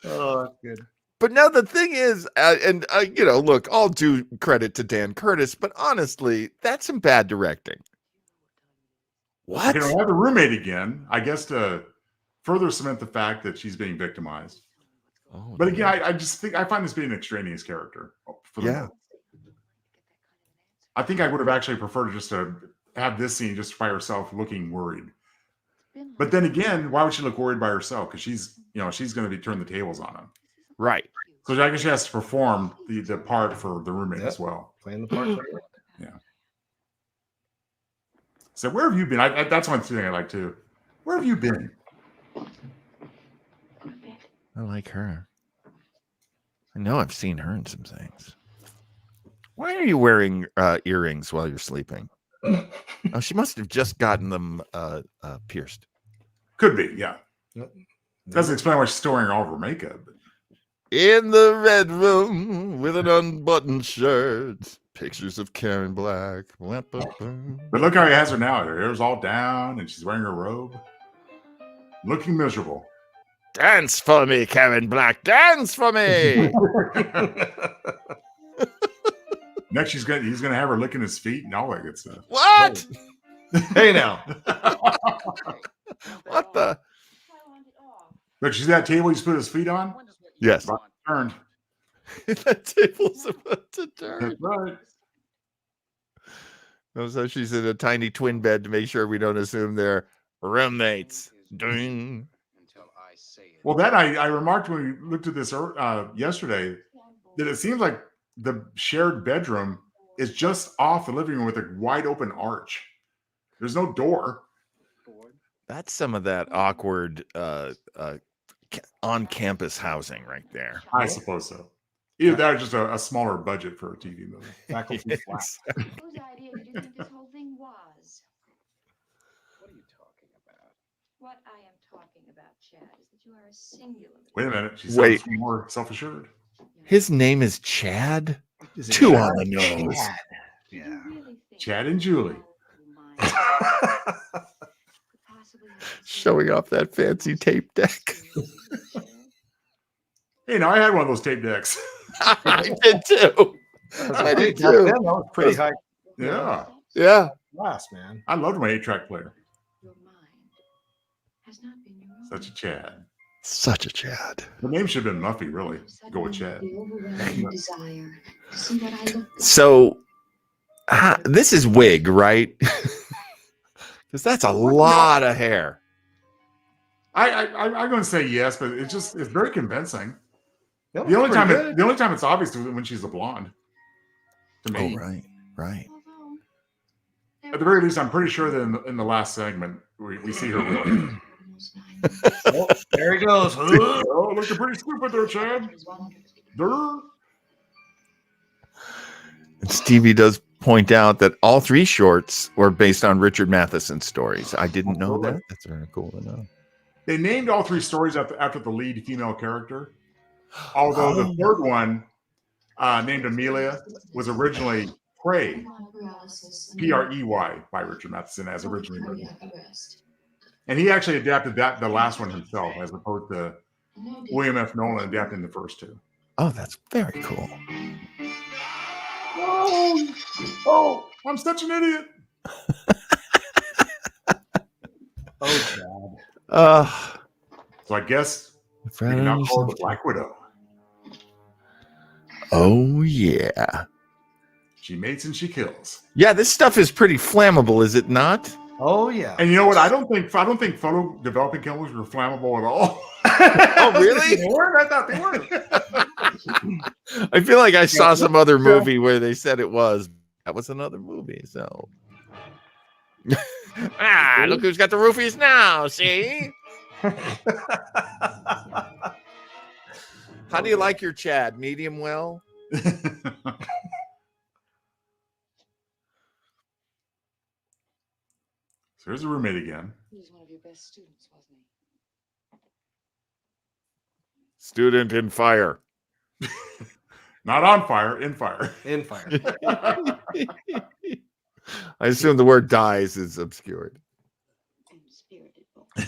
Oh, that's good. But no, the thing is, look, all due credit to Dan Curtis, but honestly, that's some bad directing. What? I have the roommate again, I guess, to further cement the fact that she's being victimized. Oh, but again, I just think I find this being an extraneous character. Yeah. I think I would have actually preferred just to have this scene just by herself looking worried. But then again, why would she look worried by herself? Because she's going to be turning the tables on him. Right. So I guess she has to perform the part for the roommate as well. Playing the part. Yeah. So where have you been? That's one thing I like too. Where have you been? I like her. I know I've seen her in some things. Why are you wearing earrings while you're sleeping? Oh, she must have just gotten them pierced. Could be, yeah. Doesn't explain why she's still wearing all of her makeup. In the red room with an unbuttoned shirt. Pictures of Karen Black. But look how he has her now. Her hair's all down and she's wearing her robe. Looking miserable. Dance for me, Karen Black. Dance for me. Next, he's gonna have her licking his feet and all that good stuff. What? Hey now. What the? But you see that table he's put his feet on? Yes. Turned. That table's about to turn. That's right. So she's in a tiny twin bed to make sure we don't assume they're roommates. Ding. Well, that I remarked when we looked at this yesterday that it seems like the shared bedroom is just off the living room with a wide open arch. There's no door. That's some of that awkward on-campus housing right there. I suppose so. Either that or just a smaller budget for a TV movie. Faculty flat. Whose idea did you think this whole thing was? What are you talking about? What I am talking about, Chad, is that you are a singular. Wait a minute. She sounds more self-assured. His name is Chad? Two on the nose. Chad. Yeah. Chad and Julie. Showing off that fancy tape deck. Hey, now I had one of those tape decks. I did too. I did too. That was pretty high. Yeah. Yeah. Class, man. I loved my 8-track player. Your mind has not been your own. Such a Chad. Such a Chad. The name should have been Muffy, really. Go with Chad. The overwhelming desire to see what I look like. So, this is wig, right? Because that's a lot of hair. I'm going to say yes, but it's very convincing. That The was only pretty good. time it's obvious is when she's a blonde. To me, Right. at the very least, I'm pretty sure that in the last segment we see her really. Oh, there he goes. Oh, looking pretty stupid there, Chad. Durr. And Stevie does point out that all three shorts were based on Richard Matheson's stories. I didn't know that. That's very cool to know. They named all three stories after the lead female character. Although the third one, named Amelia, was originally Prey, Prey, by Richard Matheson as originally written. And he actually adapted the last one himself, as opposed to William F. Nolan adapting the first two. Oh, that's very cool. Oh, I'm such an idiot. Oh, God. So I guess we can now call her the Black Widow. Oh, yeah. She mates and she kills. Yeah, this stuff is pretty flammable, is it not? Oh yeah. And you know what? I don't think photo developing chemicals were flammable at all. Oh, really? They weren't? I thought they were. I feel like I saw some other movie where they said it was. That was another movie, so. Look who's got the roofies now, see? How do you like your Chad? Medium well? So here's a roommate again. He was one of your best students, wasn't he? Student in fire. Not on fire, in fire. In fire. I assume the word dies is obscured. Spirited boy.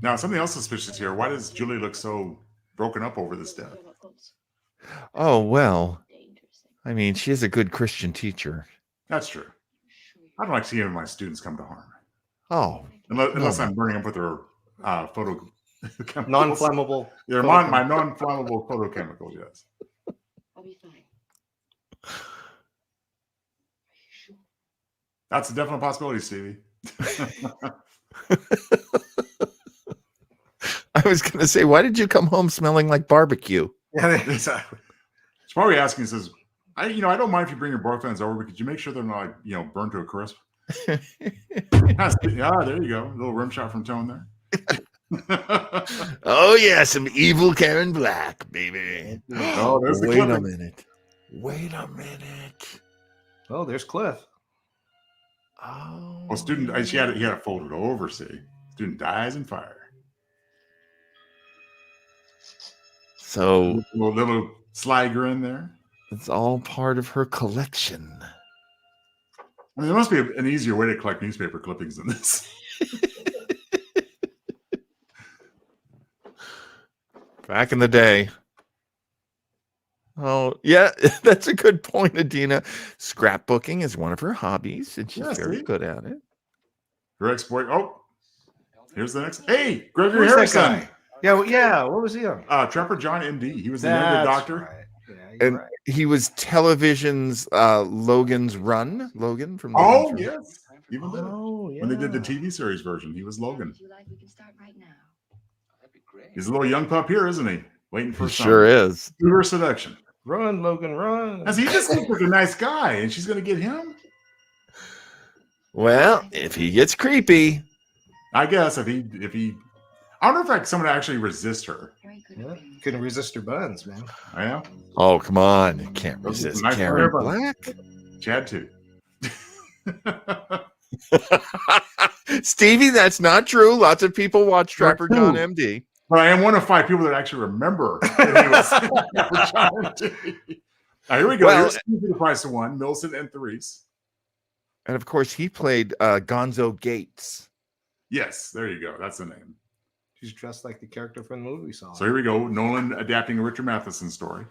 Now, something else suspicious here. Why does Julie look so broken up over this death? Oh, well. I mean, she is a good Christian teacher. That's true. I don't like seeing my students come to harm. Oh. Unless I'm burning up with their photo Non-flammable. They're my non-flammable photochemicals, yes. I'll be fine. That's a definite possibility, Stevie. I was going to say, why did you come home smelling like barbecue? Yeah, exactly. She's probably asking, says, I don't mind if you bring your boyfriends over, but could you make sure they're not, burned to a crisp? Yeah, there you go. A little rim shot from Tone there. Oh, yeah, some evil Karen Black, baby. Oh, there's the Wait a clipping. minute. Wait a minute. Oh, there's Cliff. Oh. Well, he had it folded over, see. Student dies in fire. So little Sliger in there. It's all part of her collection. I mean, there must be an easier way to collect newspaper clippings than this. Back in the day. Oh, yeah, that's a good point, Adina. Scrapbooking is one of her hobbies, and she's very good at it. Her ex-boy. Oh, here's the next. Hey, Gregory Who's Harrison. that guy? Yeah. What was he on? Trapper John, MD. He was the younger doctor. Right. Yeah, And he was television's Logan's Run. Logan from Oh, Logan's Run. yes. Even better. yeah. When they did the TV series version, he was Logan. If you like, we can start right now. That'd be great. He's a little young pup here, isn't he? Waiting for He sure is. Her seduction. Run, Logan, run. As he just looks like a nice guy, and she's going to get him? Well, if he gets creepy. I guess if he I don't know if someone actually resist her. Yeah. Couldn't resist her buns, man. I am. Oh, come on. You can't Those are resist nice Karen hair buns. Black. Chad too. Stevie, that's not true. Lots of people watch Trapper John true. MD. But I am one of 5 people that actually remember that he was Trapper John MD. Now, here we go. Well, Here's Stevie, the price of one. Millicent and Therese. And of course, he played Gonzo Gates. Yes, there you go. That's the name. She's dressed like the character from the movie we saw. So here we go. Nolan adapting a Richard Matheson story.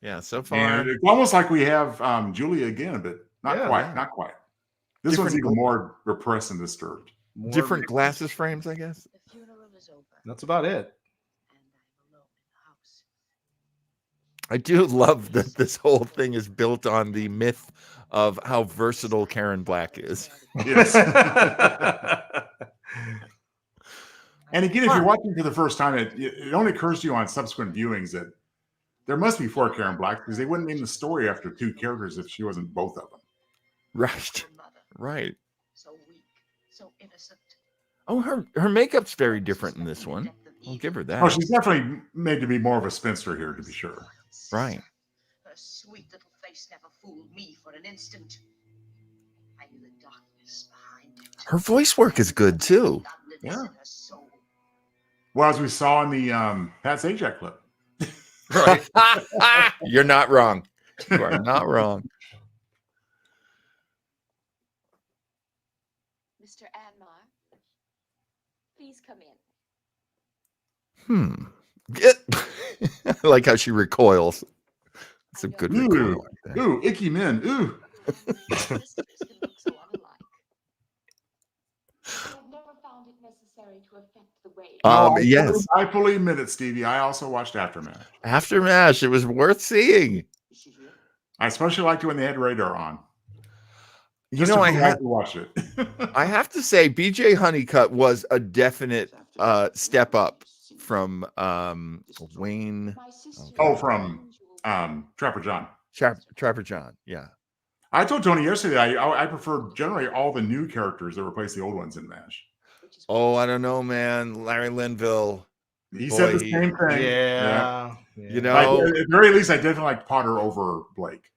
Yeah, so far. And it's almost like we have Julia again, but not Yeah, quite. yeah. Not quite. This Different one's even gla- more repressed and disturbed. More Different big- glasses frames, I guess. The funeral is over, That's about it. and I'm alone in the house. I do love that this whole thing is built on the myth of how versatile Karen Black is. Yes. And again, if you're watching for the first time, it only occurs to you on subsequent viewings that there must be 4 Karen Blacks because they wouldn't name the story after 2 characters if she wasn't both of them. Right. Right. So weak, so innocent. Oh, her makeup's very different in this one. I'll give her that. Oh, she's definitely made to be more of a spinster here, to be sure. Right. Her sweet little face never fooled me for an instant. I knew the darkness behind it. Her voice work is good too. Yeah. In her soul. Well, as we saw in the Pat Sajak clip. Right. You're not wrong. You are not wrong. Mr. Anmar, please come in. I like how she recoils. It's a good recoil. Ooh, Like that. ooh, icky men. Ooh. Sisters can look so unlike. I have never found it necessary to affect the Yes. I fully admit it, Stevie. I also watched Aftermath. Aftermath. It was worth seeing. I especially liked it when they had Radar on. You know, I have to watch it. I have to say, BJ Honeycutt was a definite step up from Wayne. From Trapper John. Trapper John. Yeah. I told Tony yesterday I prefer generally all the new characters that replace the old ones in MASH. Oh, I don't know, man. Larry Linville. He said the same thing. Yeah. You know, at the very least, I definitely like Potter over Blake.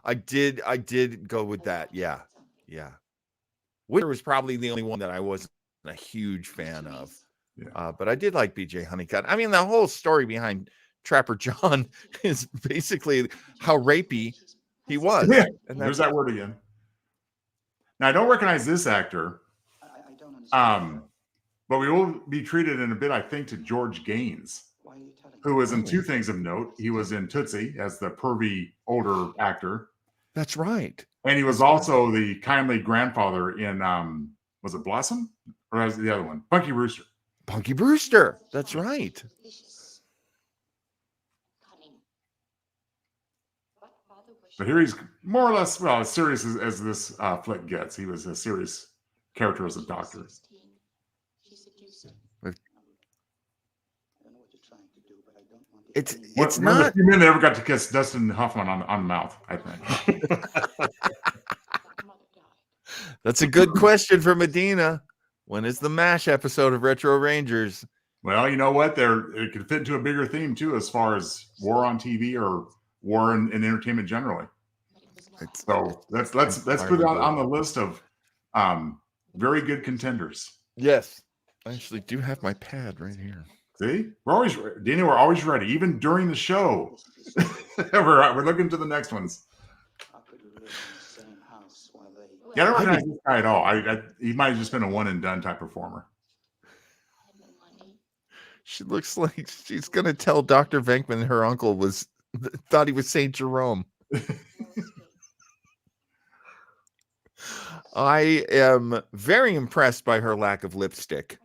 I did go with that. Yeah. Yeah. Witter was probably the only one that I wasn't a huge fan of. Yeah. But I did like BJ Honeycutt. I mean, the whole story behind Trapper John is basically how rapey he was. Yeah. And there's that word again. Now, I don't recognize this actor. But we will be treated in a bit, I think, to George Gaines, who was in two things of note. He was in Tootsie as the pervy older actor. That's right. And he was also the kindly grandfather in, was it Blossom? Or was it the other one? Punky Brewster. Punky Brewster. That's right. But here he's more or less, well, as serious as this flick gets. He was a serious character as a doctor. It's not. You never got to kiss Dustin Hoffman on the mouth, I think. That's a good question for Medina. When is the MASH episode of Retro Rangers? Well, you know what? It could fit into a bigger theme too, as far as war on TV or war in entertainment generally. So let's put it on the list of very good contenders. Yes, I actually do have my pad right here. See, we're always ready, even during the show. we're looking to the next ones. Yeah, I don't recognize this guy at all. He might have just been a one and done type performer. She looks like she's gonna tell Dr. Venkman her uncle thought he was Saint Jerome. I am very impressed by her lack of lipstick.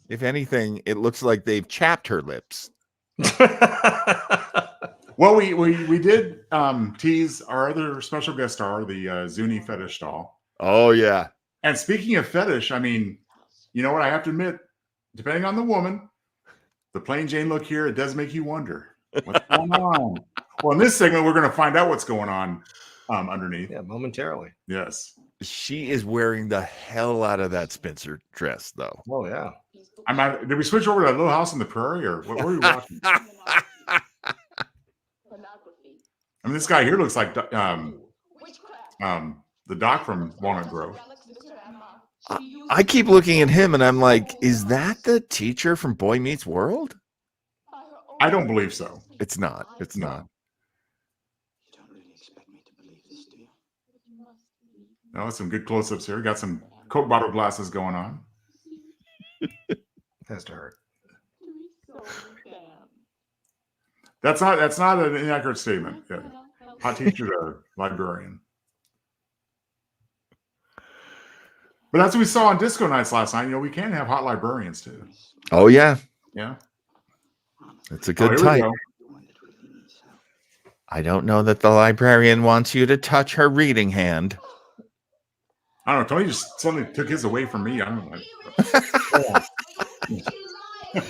If anything, it looks like they've chapped her lips. Well, we did tease our other special guest star, the Zuni fetish doll. Oh, yeah. And speaking of fetish, I mean, you know what? I have to admit, depending on the woman, the plain Jane look here, it does make you wonder what's going on. Well, in this segment, we're going to find out what's going on underneath. Yeah, momentarily. Yes. She is wearing the hell out of that Spencer dress, though. Oh, yeah. Did we switch over to Little House on the Prairie, or what were we watching? I mean, this guy here looks like the doc from Walnut Grove. I keep looking at him, and I'm like, is that the teacher from Boy Meets World? I don't believe so. It's not. It's not. No, some good close-ups here. Got some Coke bottle glasses going on. Has to hurt. That's not an inaccurate statement. Yeah. Hot teacher to librarian. But that's what we saw on Disco Nights last night. You know, we can have hot librarians too. Oh, yeah. Yeah. It's a good type. I don't know that the librarian wants you to touch her reading hand. I don't know. Tony just suddenly took his away from me. I don't know.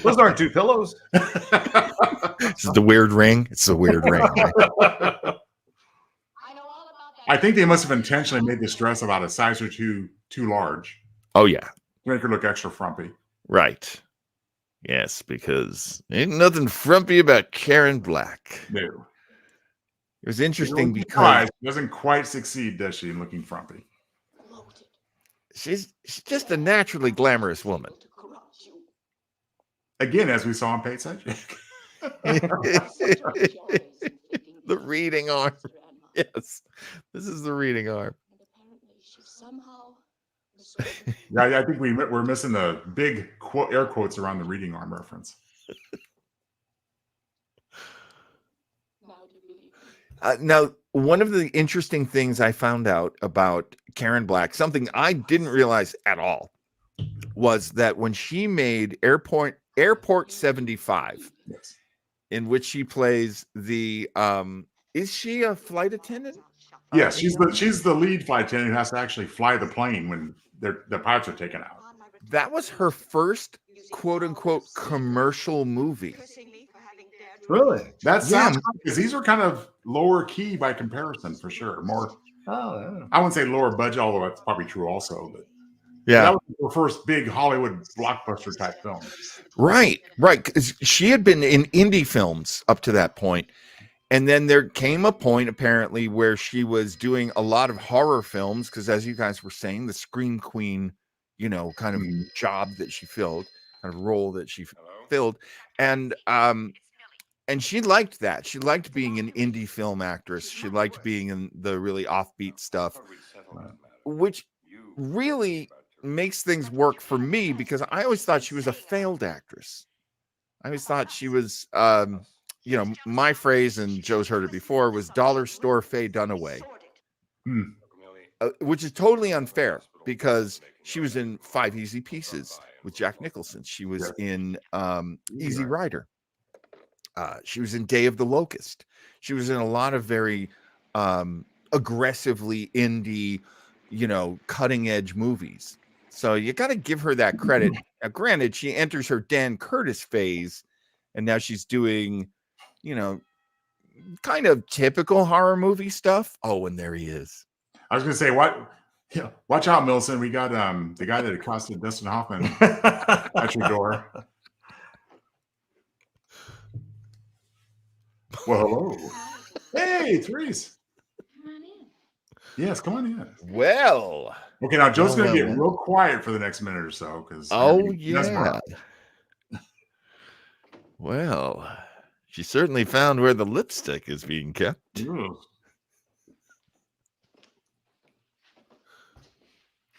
Those aren't two pillows. This is the weird ring. It's a weird ring. Right? I think they must have intentionally made this dress about a size or two too large. Oh, yeah. To make her look extra frumpy. Right. Yes, because ain't nothing frumpy about Karen Black. No. It was interesting because she doesn't quite succeed, does she, in looking frumpy? She's just a naturally glamorous woman. Again, as we saw on Paid Subject. The reading arm. Yes. This is the reading arm. Yeah, I think we're missing the big air quotes around the reading arm reference. Now, one of the interesting things I found out about Karen Black, something I didn't realize at all, was that when she made Airport 75, Yes. in which she plays the is she a flight attendant? Yes, she's the lead flight attendant who has to actually fly the plane when the pilots are taken out. That was her first quote unquote commercial movie. Really? That sounds because these are kind of lower key by comparison for sure. More, I wouldn't say lower budget, although that's probably true also. But that was her first big Hollywood blockbuster type film. Right. 'Cause she had been in indie films up to that point. And then there came a point, apparently, where she was doing a lot of horror films because, as you guys were saying, the Scream Queen, kind of job that she filled, kind of role that she filled, and she liked that. She liked being an indie film actress. She liked being in the really offbeat stuff, which really makes things work for me because I always thought she was a failed actress. I always thought she was. My phrase, and Joe's heard it before, was dollar store Faye Dunaway, which is totally unfair because she was in 5 Easy Pieces with Jack Nicholson. She was in Easy Rider. She was in Day of the Locust. She was in a lot of very aggressively indie, cutting edge movies. So you got to give her that credit. Now, granted, she enters her Dan Curtis phase, and now she's doing kind of typical horror movie stuff. Oh, and there he is. I was going to say, watch out, Milson. We got the guy that accosted Dustin Hoffman at your door. Well, hello. Hey, it's Reese. Come on in. Yes, come on in. Well. Okay, now Joe's going to get real quiet for the next minute or so. Because yeah. Well, she certainly found where the lipstick is being kept. Ooh.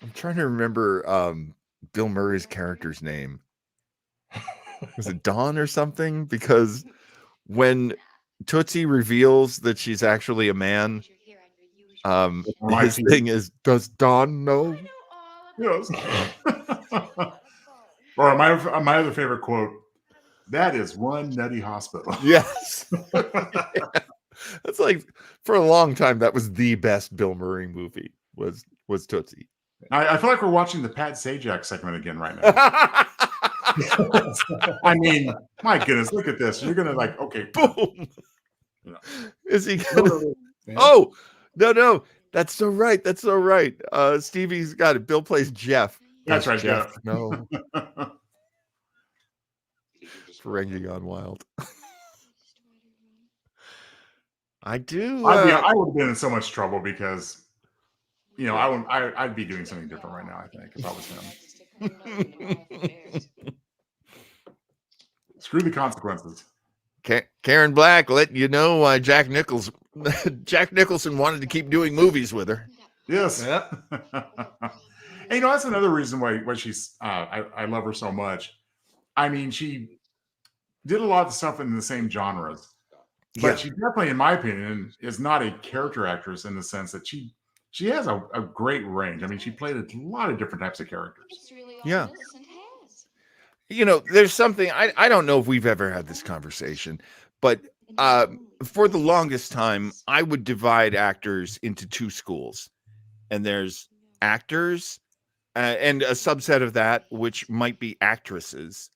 I'm trying to remember Bill Murray's character's name. Was it Dawn or something? Because when Tootsie reveals that she's actually a man, his thing is, does Dawn know? Yes. Or my other favorite quote, that is one nutty hospital. Yes. That's like, for a long time, that was the best Bill Murray movie, was Tootsie. I feel like we're watching the Pat Sajak segment again right now. I mean, my goodness, look at this. You're going to okay. Boom. Is he going to... Oh, no. That's so right. Stevie's got it. Bill plays Jeff. That's right, Jeff. No. Ferengi Gone Wild. I do. I would have been in so much trouble because, I'd be doing something different right now, I think, if I was him. Screw the consequences. Karen Black let you know why Jack Nicholson wanted to keep doing movies with her. Yes. Yeah. And that's another reason why she's I love her so much. I mean, she did a lot of stuff in the same genres, but she definitely, in my opinion, is not a character actress in the sense that she has a great range. I mean, she played a lot of different types of characters. Yeah. There's something, I don't know if we've ever had this conversation, but for the longest time, I would divide actors into two schools. And there's actors and a subset of that, which might be actresses.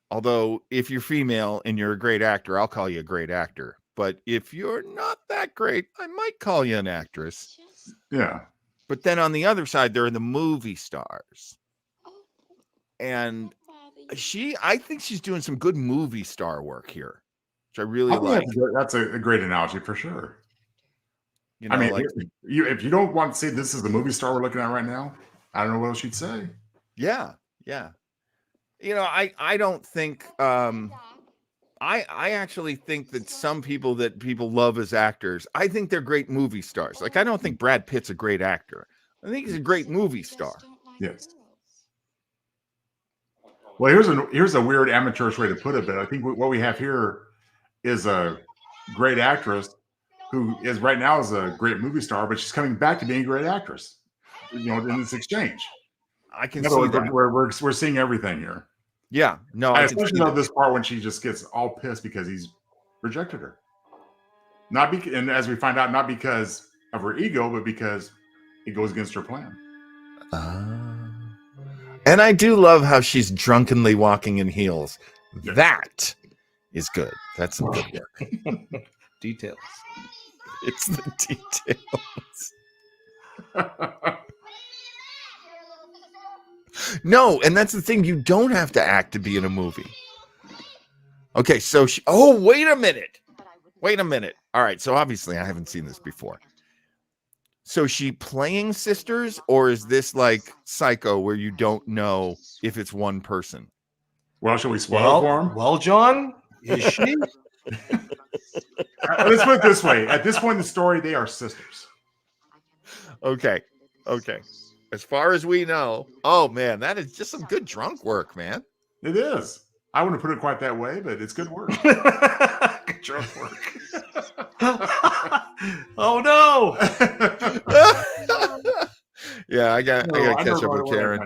Although if you're female and you're a great actor, I'll call you a great actor. But if you're not that great, I might call you an actress. Yeah. But then on the other side, there are the movie stars. And I think she's doing some good movie star work here, which I really like. That's a great analogy for sure. I mean, if you don't want to say this is the movie star we're looking at right now, I don't know what else you'd say. Yeah. I don't think I actually think that some people that people love as actors, I think they're great movie stars. Like, I don't think Brad Pitt's a great actor. I think he's a great movie star. Yes. Well, here's a weird amateurish way to put it, but I think what we have here is a great actress who is right now is a great movie star, but she's coming back to being a great actress. In this exchange. I can In other see words, that. we're seeing everything here. Yeah, no, I can especially see though that. this part when she just gets all pissed because he's rejected her. Not because, and as we find out, not because of her ego, but because it goes against her plan. And I do love how she's drunkenly walking in heels. Yeah. That is good. That's some good work. Details. It's the details. No, and that's the thing. You don't have to act to be in a movie. Okay, so wait a minute. Wait a minute. All right, so obviously I haven't seen this before. So she playing sisters, or is this like Psycho where you don't know if it's one person? Well, shall we spoil it for him? Well, John, is she? Let's put it this way. At this point in the story, they are sisters. Okay. As far as we know, oh man, that is just some good drunk work, man. It is. I wouldn't put it quite that way, but it's good work. Good drunk work. Oh no! Yeah, I got to catch up with Karen.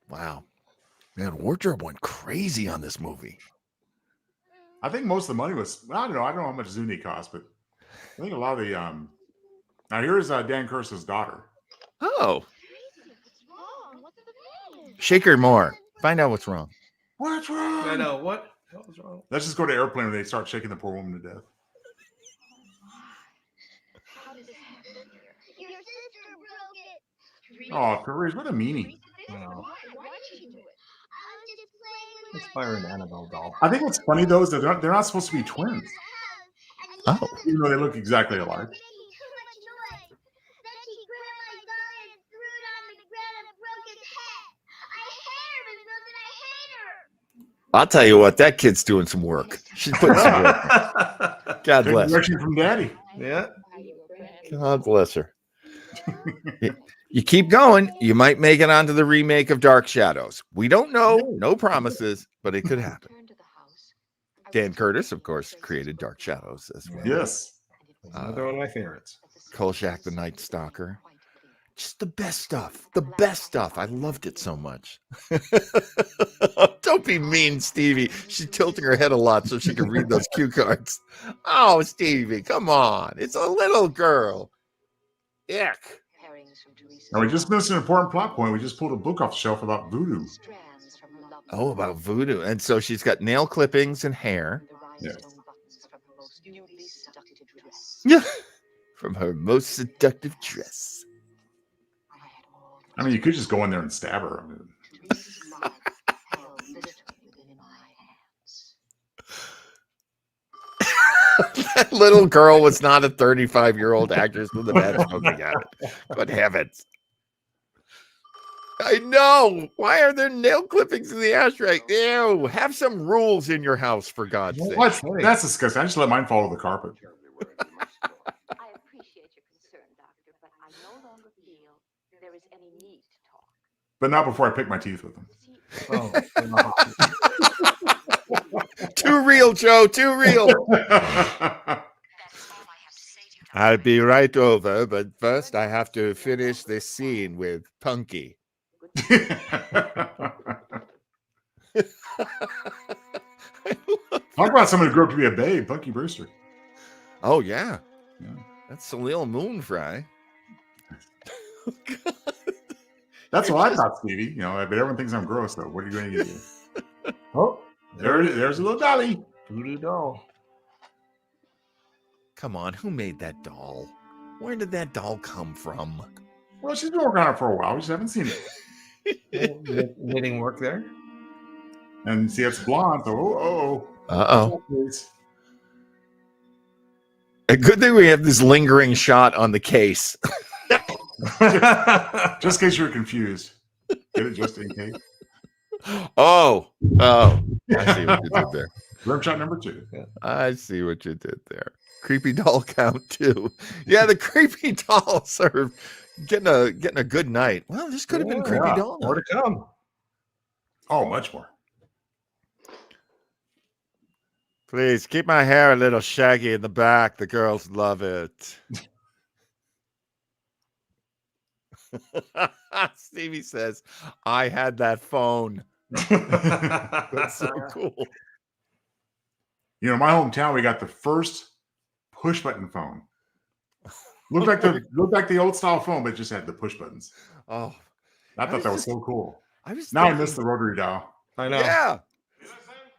Wow, man, wardrobe went crazy on this movie. I think most of the money was, I don't know how much Zuni cost, but I think a lot of the now here's Dan Curse's daughter. Oh, shake her more. Find out what's wrong. What's wrong? I know what was wrong. Let's just go to Airplane when they start shaking the poor woman to death. Your sister broke it. Oh, Paris, what a meanie. No. Why did she do it? I was just playing with It's Byron Annabelle doll. I think what's funny though is that they're not supposed to be twins. Oh, Even though they look exactly alike. I'll tell you what, that kid's doing some work. She's putting some work in. God bless her. Direction from Daddy. Yeah. God bless her. You keep going, you might make it onto the remake of Dark Shadows. We don't know, no promises, but it could happen. Dan Curtis, of course, created Dark Shadows as well. Yes. Another one of my favorites. Kolchak the Night Stalker. Just the best stuff. The best stuff. I loved it so much. Don't be mean, Stevie. She's tilting her head a lot so she can read those cue cards. Oh, Stevie, come on. It's a little girl. Yuck. Now we just missed an important plot point. We just pulled a book off the shelf about voodoo. Oh, about voodoo. And so she's got nail clippings and hair. Yes. Yeah. From her most seductive dress. I mean, you could just go in there and stab her. I mean, that little girl was not a 35-year-old actress with a bad smoking habit. Good heavens. I know. Why are there nail clippings in the ashtray? Ew. Have some rules in your house, for God's sake. what? That's disgusting. I just let mine follow the carpet. I appreciate your concern, Doctor, but I no longer feel there is any need to talk. But not before I pick my teeth with them. Too real, Joe. Too real. I'll be right over, but first I have to finish this scene with Punky. Talk about someone who grew up to be a babe, Punky Brewster. Oh, yeah. That's Salil Moonfry. That's what I thought, Stevie. You know, but everyone thinks I'm gross, though. What are you going to do? Oh, There's a little dolly. voodoo doll. Come on, who made that doll? Where did that doll come from? Well, she's been working on it for a while. We just haven't seen it. Knitting work there. And see, it's blonde. So, Uh-oh. Please. A good thing we have this lingering shot on the case. Just in case you were confused. Get it just in case. Oh. I see what you did there. Rim shot number 2. Yeah. I see what you did there. Creepy doll count 2. Yeah, the creepy dolls are getting a good night. Well, this could have been creepy doll More night. to come. Oh, much more. Please keep my hair a little shaggy in the back. The girls love it. Stevie says, I had that phone. That's so cool. You know, my hometown, we got the first push button phone. Looked like the old style phone, but it just had the push buttons. Oh, I thought that was so cool. I miss the rotary dial. I know. Yeah.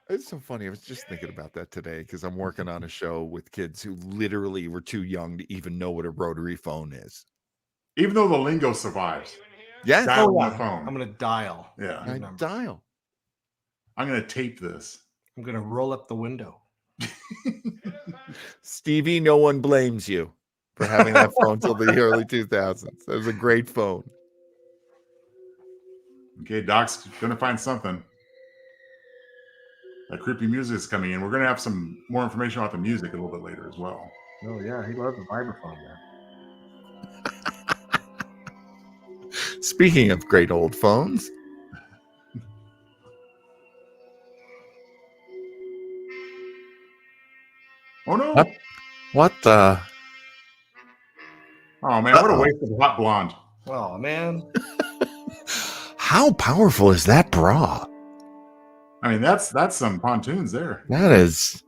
It's so funny. I was just thinking about that today because I'm working on a show with kids who literally were too young to even know what a rotary phone is. Even though the lingo survives. Yes. Dial on the phone. I'm going to dial. Yeah. I dial. I'm going to tape this. I'm going to roll up the window. Stevie, no one blames you for having that phone till the early 2000s. That was a great phone. Okay, Doc's going to find something. That creepy music is coming in. We're going to have some more information about the music a little bit later as well. Oh, yeah. He loves the vibraphone there. Speaking of great old phones. Oh, no. What the? Oh, man. What a waste of hot blonde. Oh, man. How powerful is that bra? I mean, that's some pontoons there. That is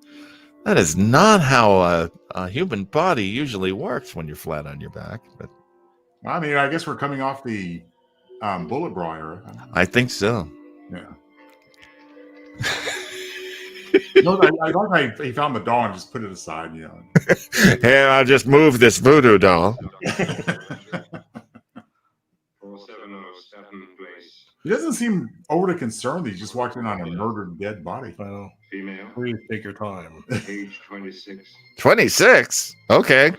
not how a human body usually works when you're flat on your back. But I mean, I guess we're coming off the bullet bra era. I think so. Yeah. No, I like how he found the doll and just put it aside, you know. Hey, I'll just move this voodoo doll. He doesn't seem overly concerned. He's just walked in on a murdered dead body. Well, Female. please take your time. Age 26. 26? Okay.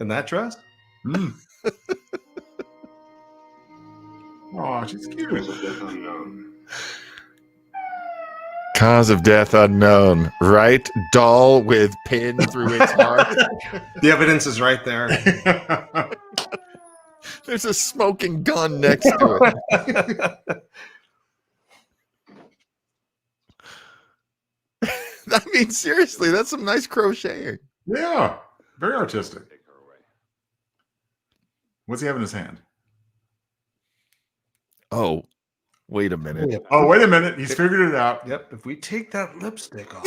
In that dress? Mm. Oh, she's cute. Cause of death unknown. Cause of death unknown. Right? Doll with pin through its heart. The evidence is right there. There's a smoking gun next to it. I mean, seriously, that's some nice crocheting. Yeah. Very artistic. What's he have in his hand? Oh, wait a minute. Oh, wait a minute. He's figured it out. Yep. If we take that lipstick off.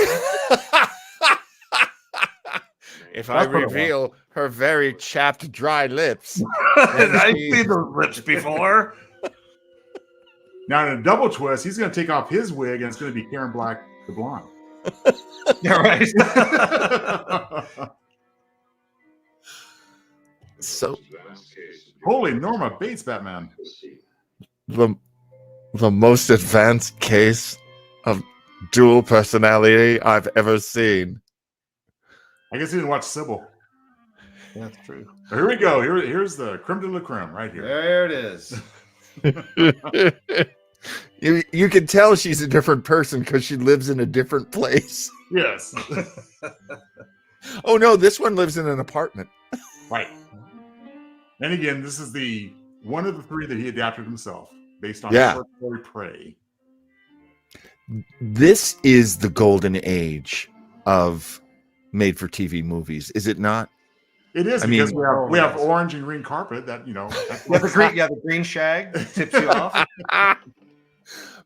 If I reveal her very chapped, dry lips. I've seen those lips before. Now, in a double twist, he's going to take off his wig and it's going to be Karen Black, the blonde. Yeah, right. So, holy Norma Bates, Batman. the most advanced case of dual personality I've ever seen. I guess he didn't watch Sybil. That's true. Here we go. Here's the creme de la creme right here. There it is. You can tell she's a different person because she lives in a different place. Yes. Oh no, this one lives in an apartment. Right. And again, this is the one of the three that he adapted himself based on short story Prey. This is the golden age of made-for-TV movies, is it not? It is, because we have orange and green carpet that, you know. The green shag tips you off.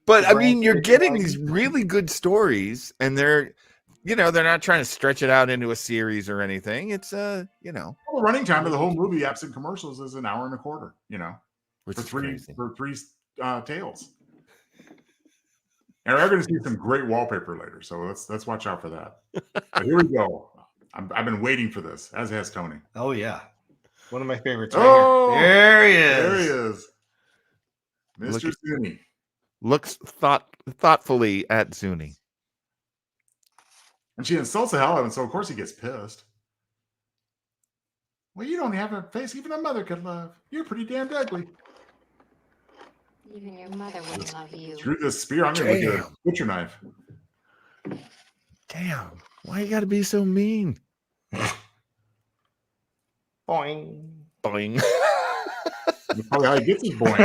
But I mean, you're getting these really good stories, and they're not trying to stretch it out into a series or anything. It's Well, the running time of the whole movie, absent commercials, is an hour and a quarter. You know, which for is three crazy. tales. And we're going to see some great wallpaper later, so let's watch out for that. But here we go. I've been waiting for this, as has Tony. Oh yeah, one of my favorites. Oh, right here. There he is. There he is, Mr. Zuni. Looks thoughtfully at Zuni. And she insults the hell out of him, so of course he gets pissed. Well, you don't have a face even a mother could love. You're pretty damn ugly. Even your mother would love you. Through this spear, I'm going to get a butcher knife. Damn, why you got to be so mean? Boing. Boing. That's probably how he gets his boing.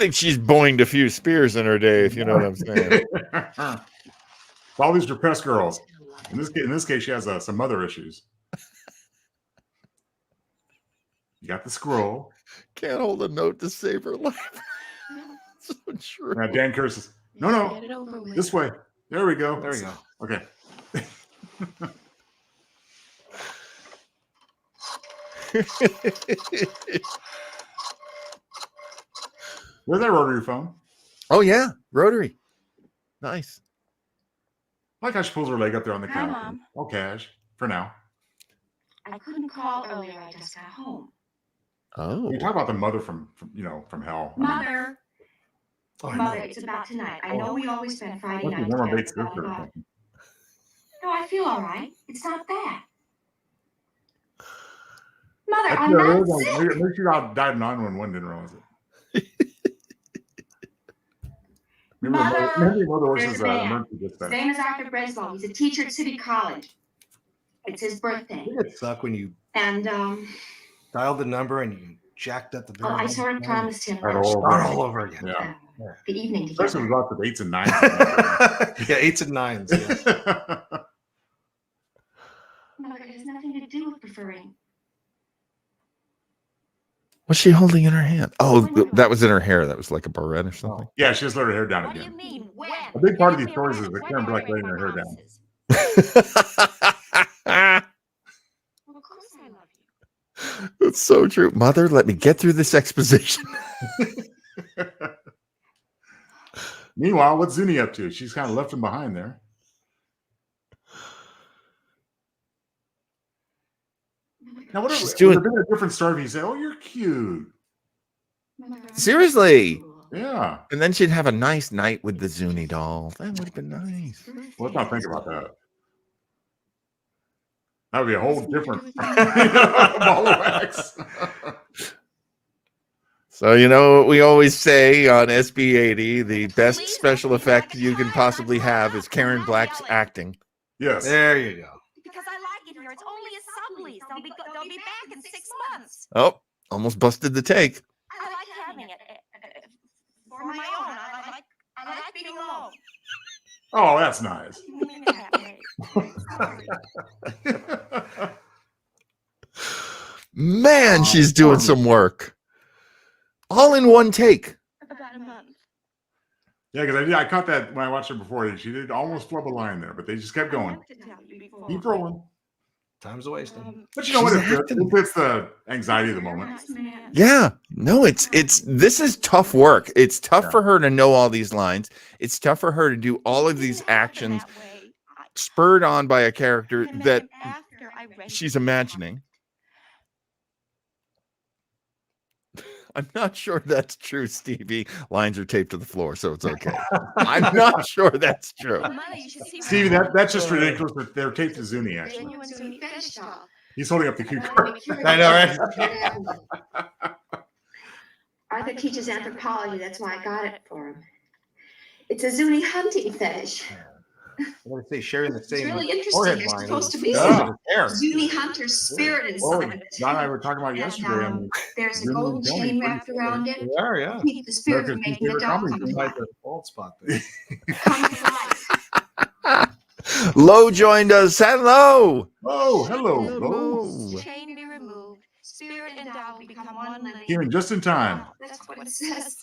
think she's boinged a few spears in her day, if you know what I'm saying. All these depressed girls. In this case, she has some mother issues. You got the scroll. Can't hold a note to save her life. So true. Now Dan curses. No, this way. There we go. There we go. Okay. Where's that rotary phone? Oh yeah, rotary. Nice. I like how she pulls her leg up there on the Hi, counter. Mom. Oh, cash for now. I couldn't call earlier. I just got home. Oh. We talk about the mother from hell. Mother. Mother, it's about tonight. I know we always spend Friday night Norma together. Bates sister or something. No, I feel all right. It's not that. Mother, That's I'm the not other one. sick. Make sure y'all died 911 didn't realize it. Mother, Maybe Mother Horse there's is a man. emergency His dispatch. name is Arthur Breslow. He's a teacher at City College. It's his birthday. Didn't it suck when you And dialed the number and you jacked up the bill? I sort of promised him Start that all over again. Yeah. the evening Especially together. with lots of 8s and 9s. Yeah, 8s and 9s. Yeah. Mother, it has nothing to do with preferring. What's she holding in her hand? Oh, that was in her hair. That was like a barrette or something. Yeah, she just let her hair down What do again. you mean? When? A big part of You these gave me a stories is ring. that Karen When Black do I letting her hair down. Well, of course I love you. That's so true. Mother, let me get through this exposition. Meanwhile, what's Zuni up to? She's kind of left him behind there. Now, what She's would doing- have been a different story if he said, "Oh, you're cute." Seriously. Yeah. And then she'd have a nice night with the Zuni doll. That would have been nice. Let's not think about that. That would be a whole different ball of wax. So, you know what we always say on SB 80, the best special effect you can possibly have is Karen Black's acting. Yes. There you go. Because I like it here. It's only a sublease. They'll be back in 6 months. Oh, almost busted the take. I like having it for my own. I like being alone. Oh, that's nice. You mean it that way. Sorry. Man, she's doing some work. All in one take. About a month. Yeah, because I caught that when I watched her before. She did almost flub a line there, but they just kept going. Keep rolling. Time's a wasting. But you know what? She's It fits the anxiety of the moment. Yeah. No, it's this is tough work. It's tough for her to know all these lines. It's tough for her to do all of these actions spurred on by a character that she's imagining. I'm not sure that's true, Stevie. Lines are taped to the floor, so it's okay. I'm not sure that's true. Stevie, that's just ridiculous. They're taped to Zuni, actually. He's holding up the cue card. I know, right? Arthur teaches anthropology. That's why I got it for him. It's a Zuni hunting fetish. I want to say sharing the same. It's really interesting. forehead There's line supposed to as- be Yeah. some Zuni hunter's spirit inside of it. John and I were talking about yesterday. There's a Zuni gold Tony chain pretty wrapped around it. They are, yeah. to keep the spirit from America's making the favorite dog comedy come to show. life. The bald spot there. Come to life. Low joined us. Hello. Oh, hello, Hello. Lo. Chain be removed. Spirit and Tao will become one living. Came in just in time. That's what it says.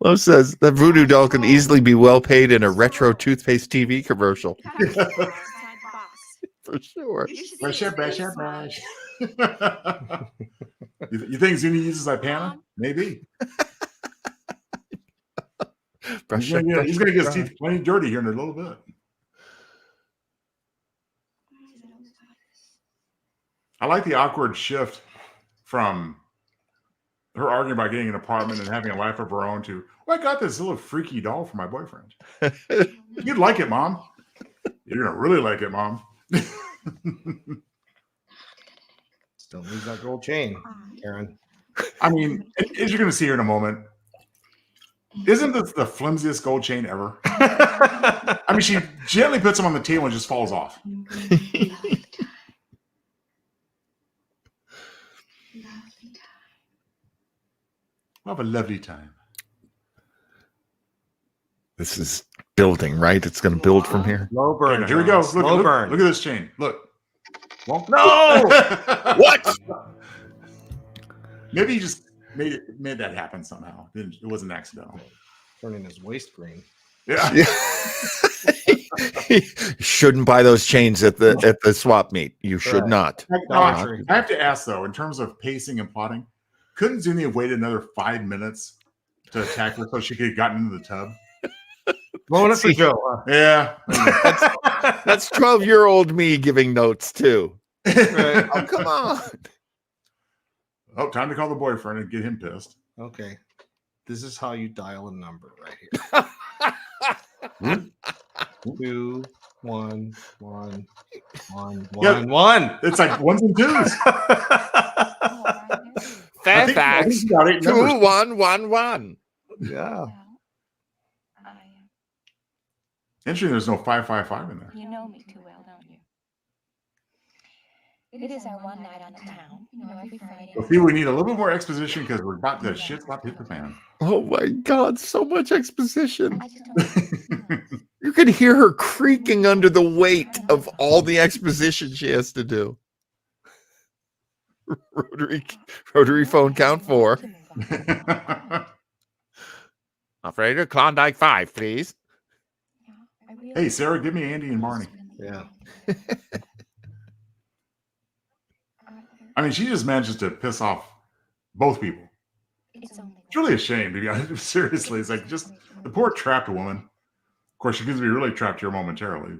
Low says that voodoo doll can easily be well paid in a retro toothpaste TV commercial. For sure. Bash, bash, bash. You think Zuni uses Ipana? Maybe. He's going to get his teeth plenty dirty here in a little bit. I like the awkward shift from her arguing about getting an apartment and having a life of her own to, well, I got this little freaky doll for my boyfriend. You'd like it, Mom. You're going to really like it, Mom. Still needs that gold chain, Karen. I mean, as you're going to see here in a moment, isn't this the flimsiest gold chain ever? I mean, she gently puts them on the table and just falls off. We'll have a lovely time. This is building, right? It's going to build from here. Low Okay, burn. now here we go. Slow Look, burn. look at this chain. Look. Well, No! What? Maybe he just made that happen somehow. It wasn't accidental. Turning his waist green. Yeah. You shouldn't buy those chains at the swap meet. You should not. I have to ask though, in terms of pacing and plotting, couldn't Zuni have waited another 5 minutes to attack her so she could have gotten into the tub? Blowing it for Joe. Huh? Yeah. That's 12-year-old me giving notes too. Right. Oh, come on. Oh, time to call the boyfriend and get him pissed. Okay. This is how you dial a number right here. 2, 1, 1, 1, 1, 1. It's like ones and twos. Fairfax. 2111. Yeah. Interesting, there's no 555 in there. You know me too well, don't you? It is our one night on the town, every Friday. Well, see, we need a little bit more exposition because we're about the shit's about to hit the fan. Oh my God, so much exposition. You could hear her creaking under the weight of all the exposition she has to do. Rotary phone count 4. Operator, Klondike 5, please. Hey, Sarah, give me Andy and Marnie. Yeah. I mean, she just manages to piss off both people. It's really a shame, to be honest. Seriously, it's like just the poor trapped woman. Of course, she gets to be really trapped here momentarily.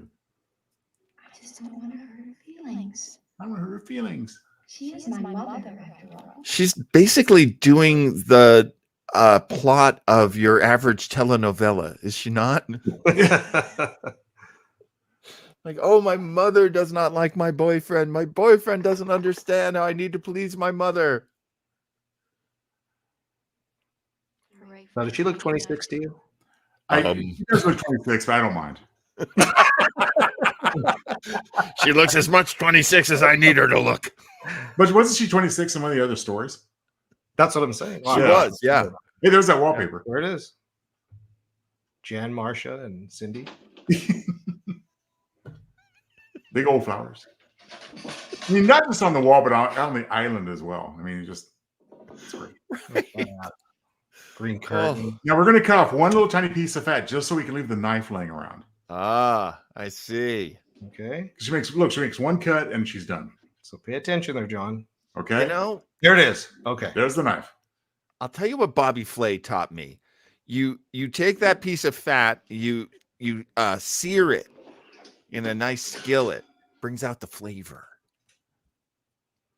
I just don't want to hurt her feelings. I don't want to hurt her feelings. She is my mother, after all. She's basically doing the plot of your average telenovela, is she not? Like, oh, my mother does not like my boyfriend. My boyfriend doesn't understand how I need to please my mother. Now, does she look 26 to you? She does look 26, but I don't mind. She looks as much 26 as I need her to look. But wasn't she 26 in one of the other stories? That's what I'm saying. She was, yeah. Hey, there's that wallpaper. There it is. Jan, Marcia, and Cindy. Big old flowers. I mean, not just on the wall, but on the island as well. I mean, it's great. Green curtain. Now we're going to cut off one little tiny piece of fat just so we can leave the knife laying around. Ah, I see. Okay. She makes one cut and she's done. So pay attention there, John. Okay. You know, there it is. Okay. There's the knife. I'll tell you what Bobby Flay taught me. You take that piece of fat, you sear it in a nice skillet, brings out the flavor.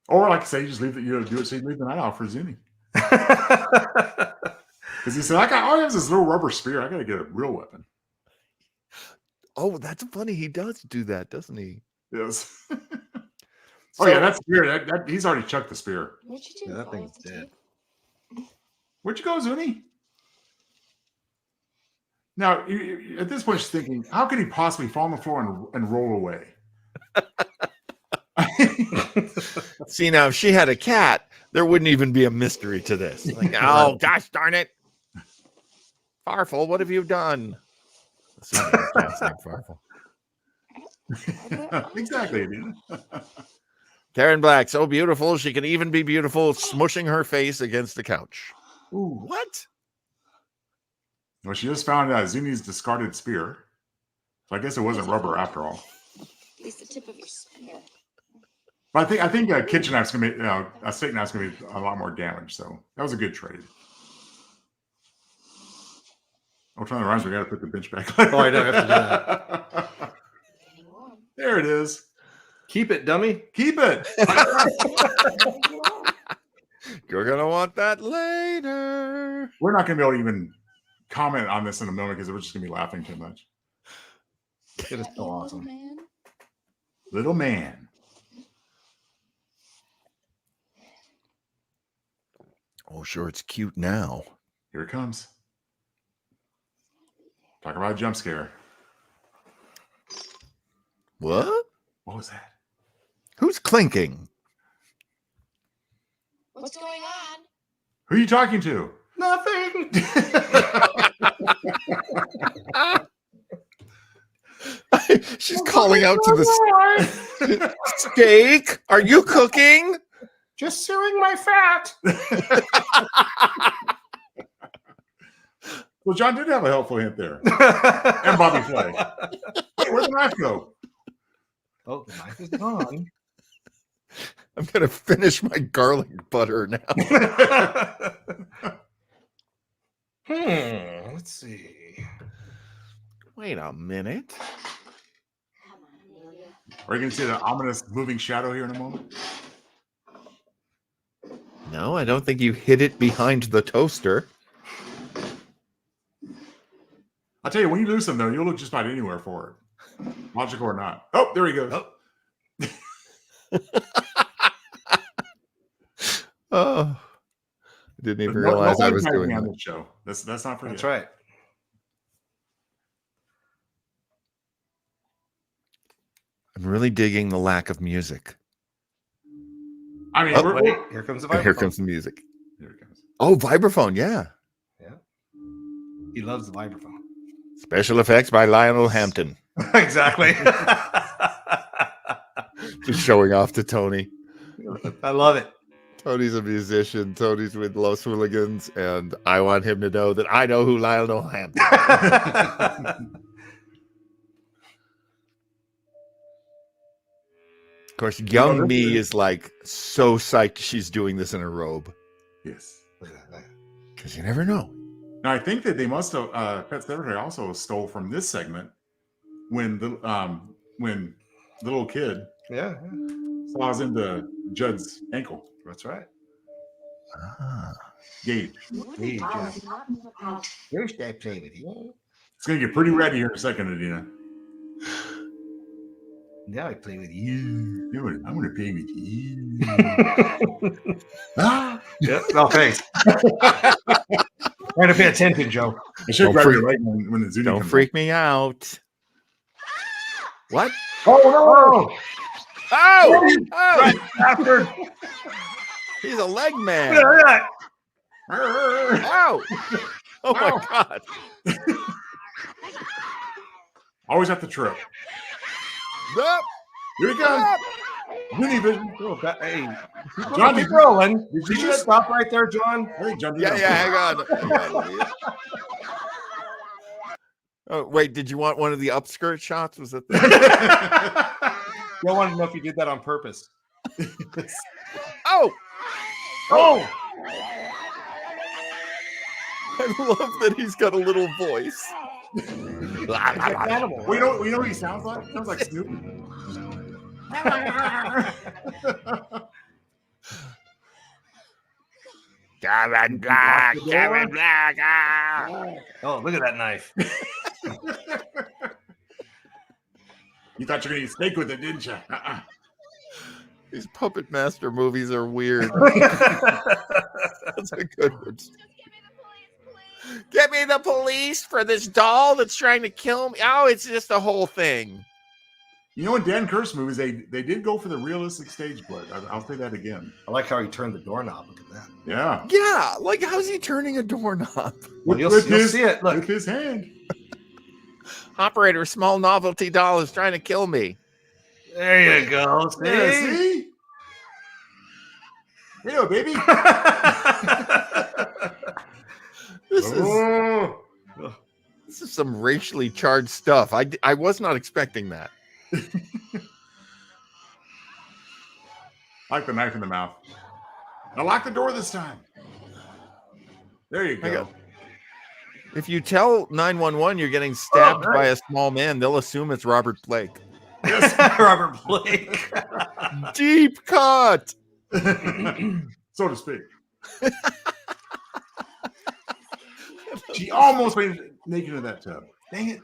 Or like I say, you just leave it. You do it so you leave the night off for Zuni. Because he said, I have this little rubber spear. I got to get a real weapon. Oh, that's funny. He does do that, doesn't he? Yes. Yeah, that's spear. He's already chucked the spear. What'd you do? Yeah, that thing's dead. Where'd you go, Zuni? Now, at this point, she's thinking, how could he possibly fall on the floor and roll away? See, now, if she had a cat, there wouldn't even be a mystery to this. Like, oh, gosh darn it. Farfel, what have you done? Farfel. Exactly. Karen Black, so beautiful. She can even be beautiful, smushing her face against the couch. Ooh. What? Well, she just found Zuni's discarded spear. So I guess it wasn't rubber after all. At least the tip of your spear. But I think a kitchen knife's gonna be a steak knife's gonna be a lot more damage. So that was a good trade. Oh, trying to realize we gotta put the bench back. Oh, I know. I have to do that. There it is. Keep it, dummy. Keep it. You're gonna want that later. We're not gonna be able to even comment on this in a moment because we're just gonna be laughing too much. It is so awesome. Little man. Oh, sure, it's cute now. Here it comes. Talk about a jump scare. What? What was that? Who's clinking? What's going on? Who are you talking to? Nothing. She's calling out to the steak. Are you cooking? Just searing my fat. Well, John did have a helpful hint there. And Bobby Flay. Wait, where'd the knife go? Oh, the knife is gone. I'm going to finish my garlic butter now. Let's see. Wait a minute. Are you going to see the ominous moving shadow here in a moment? No, I don't think you hid it behind the toaster. I'll tell you, when you lose them, though, you'll look just about anywhere for it. Logical or not. Oh, there he goes. Oh, I didn't even realize I was doing on that. this show. That's not for That's you. right. I'm really digging the lack of music. I mean, wait, here comes the vibraphone. Here comes the music. Here it comes. Oh, vibraphone, yeah. Yeah. He loves the vibraphone. Special effects by Lionel Hampton. Exactly. Just showing off to Tony. I love it. Tony's a musician. Tony's with Los Hooligans, and I want him to know that I know who Lionel Hampton is. Of course, young me is like so psyched she's doing this in a robe. Yes. Because you never know. Now, I think that they must have, Pet Sematary also stole from this segment when the little kid saws into Judd's ankle. That's right. Gage. Gage, yeah. Here's that play with you. It's going to get pretty ready here in a second, Adina. Now I play with you. I'm going to play with you. Yep. No, thanks. Trying to pay attention, Joe. I should grab your leg when the Zuni Don't comes freak me out. What? Oh, no. Oh! Bastard. He's a leg man. Look at that. Oh! Oh my God. Always have to trip. Nope. Here he comes. Zuni vision. Hey, John, keep rolling. Did Did you stop right there, John? Hey, John. Yeah, hang on. Oh, wait, did you want one of the upskirt shots? Was it I wanted to know if you did that on purpose. Oh! Oh! I love that he's got a little voice. Animal. We know what he sounds like? He sounds like Snoop. Captain Black, Captain Black. Oh, look at that knife. You thought you were going to eat steak with it, didn't you? These Puppet Master movies are weird. That's a good one. Get me the police for this doll that's trying to kill me. Oh, it's just a whole thing. You know, in Dan Curse movies, they did go for the realistic stage blood. I'll say that again. I like how he turned the doorknob. Look at that. Yeah. Yeah, like how's he turning a doorknob? Well, you'll see it. Look. With his hand. Operator, small novelty doll is trying to kill me. There you go. See? Yeah, see? Here, baby. This is some racially charged stuff. I was not expecting that. I like the knife in the mouth. I locked the door this time. There you go. If you tell 911 you're getting stabbed by a small man, they'll assume it's Robert Blake. Yes, Robert Blake. Deep cut. So to speak. She almost made it naked in that tub. Dang it.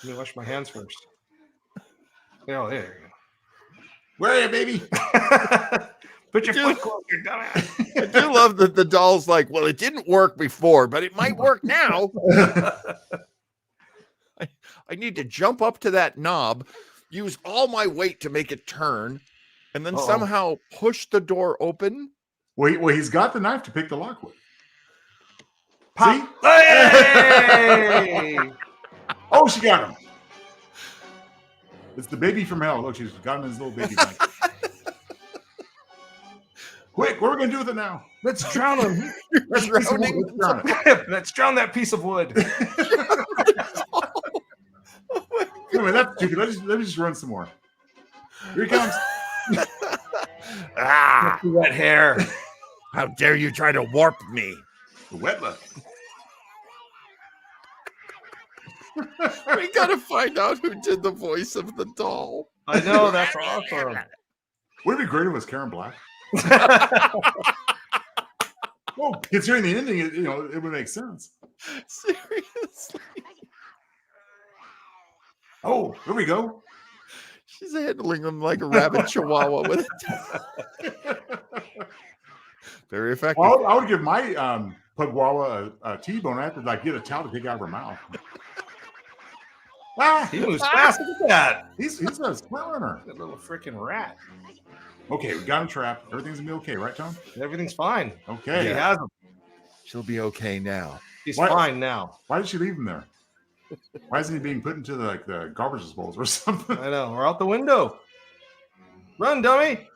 Let me wash my hands first. Oh, there you go. Where are you, baby? Put your foot close, you dumbass. I do love that the doll's like, well, it didn't work before, but it might work now. I need to jump up to that knob, use all my weight to make it turn, and then somehow push the door open. Well, he's got the knife to pick the lock with. See? Hey! Oh, she got him. It's the baby from hell. Look, she's got him in his little baby blanket. Quick, what are we gonna do with it now? Let's drown him. Let's drown it. Let's drown that piece of wood. Anyway, that's stupid. Let me just run some more. Here he comes. Wet hair. How dare you try to warp me? The wet look. We gotta find out who did the voice of the doll. I know, that's awesome. Would it be great if it was Karen Black? Well, considering the ending, it would make sense. Seriously. Oh, here we go. She's handling him like a rabid chihuahua with it. Very effective. Well, I would give my pug wawa a T-bone. I have to get a towel to take out of her mouth. He moves fast. Look at that. He's a smart runner. That little freaking rat. Okay, we got him trapped. Everything's gonna be okay, right, Tom? Everything's fine. Okay. He has him. She'll be okay now. He's fine now. Why did she leave him there? Why isn't he being put into the garbage disposal or something? I know. We're out the window. Run, dummy.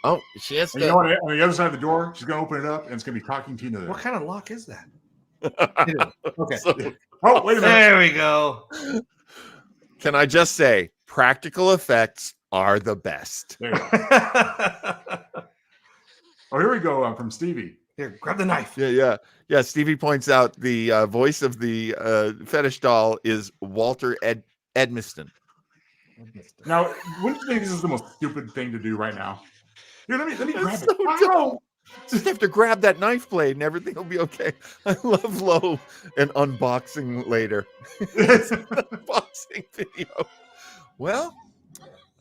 Oh, she has to. You know what? On the other side of the door, she's gonna open it up and it's gonna be talking Tina there. What kind of lock is that? Okay. Oh, wait a minute. There we go. Can I just say, practical effects are the best. There you go. Oh, here we go from Stevie. Here, grab the knife. Yeah. Stevie points out the voice of the fetish doll is Walter Edmiston. Now, wouldn't you think this is the most stupid thing to do right now? Here, let me grab That's it. so dumb. Just have to grab that knife blade and everything will be okay. I love Low and unboxing later. It's an unboxing video. Well,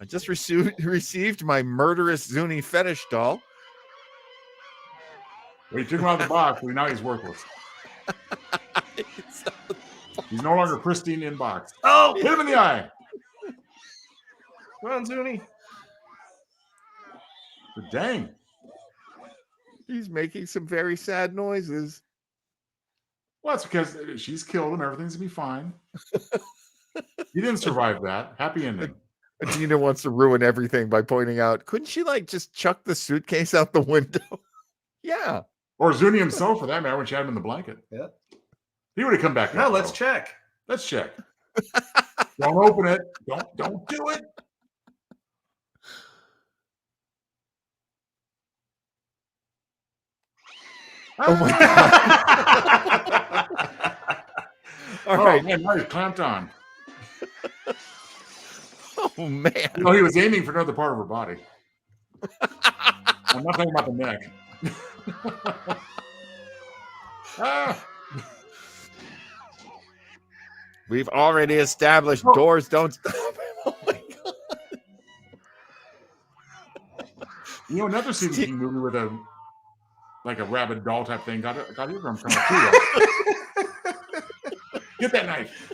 I just received my murderous Zuni fetish doll. Well, you took him out of the box, but now he's worthless. He's no longer pristine in box. Oh, hit him in the eye. Run, Zuni. But dang. He's making some very sad noises. Well, that's because she's killed him. Everything's going to be fine. He didn't survive that. Happy ending. Tina wants to ruin everything by pointing out, couldn't she just chuck the suitcase out the window? Yeah. Or Zuni himself, for that matter, when she had him in the blanket. Yeah. He would have come back. Now let's check. Let's check. Don't open it. Don't do it. Oh my God. All right. Man, now he's clamped on. Oh man. No, he was aiming for another part of her body. I'm not talking about the neck. We've already established doors don't stop. Oh my God. You know, another Stephen King movie with a rabid doll type thing got eardrums from it too. Get that knife.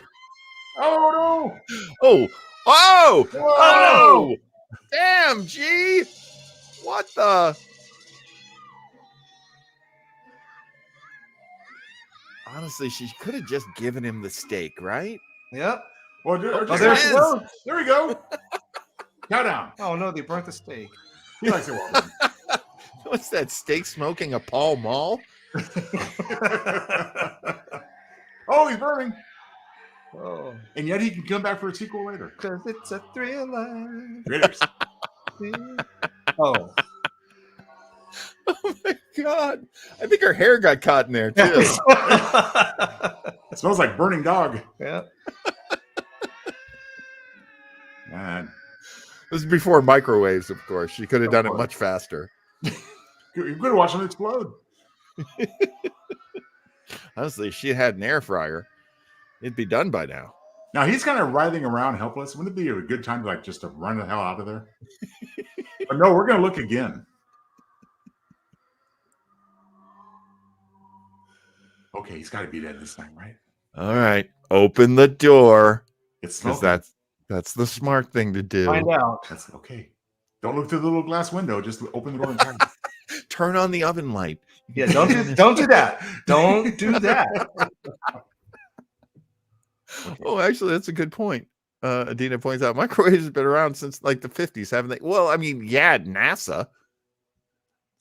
Oh no! Oh! Oh! Whoa. Oh! Damn, G! What the? Honestly, she could have just given him the steak, right? Yep. Well, there she goes. There we go. Countdown. Oh no, they burnt the steak. He likes it well done. What's that, steak smoking a Pall Mall? Oh, he's burning. Oh. And yet he can come back for a sequel later. Because it's a thriller. Raiders. Oh. Oh my God. I think her hair got caught in there too. It smells like burning dog. Yeah. Man. This is before microwaves, of course. She could have done it much faster. You could have watched him explode. Honestly, if she had an air fryer, it'd be done by now. Now he's kind of writhing around helpless. Wouldn't it be a good time to just to run the hell out of there? But no, we're gonna look again. Okay, he's got to be dead this time, right? All right, open the door. It's because smoking. that's the smart thing to do. Find out. That's okay. Don't look through the little glass window. Just open the door and turn on the oven light. Yeah, don't do that. Don't do that. Oh, actually, that's a good point. Adina points out microwaves have been around since like the 50s, haven't they? Well, I mean, yeah, NASA.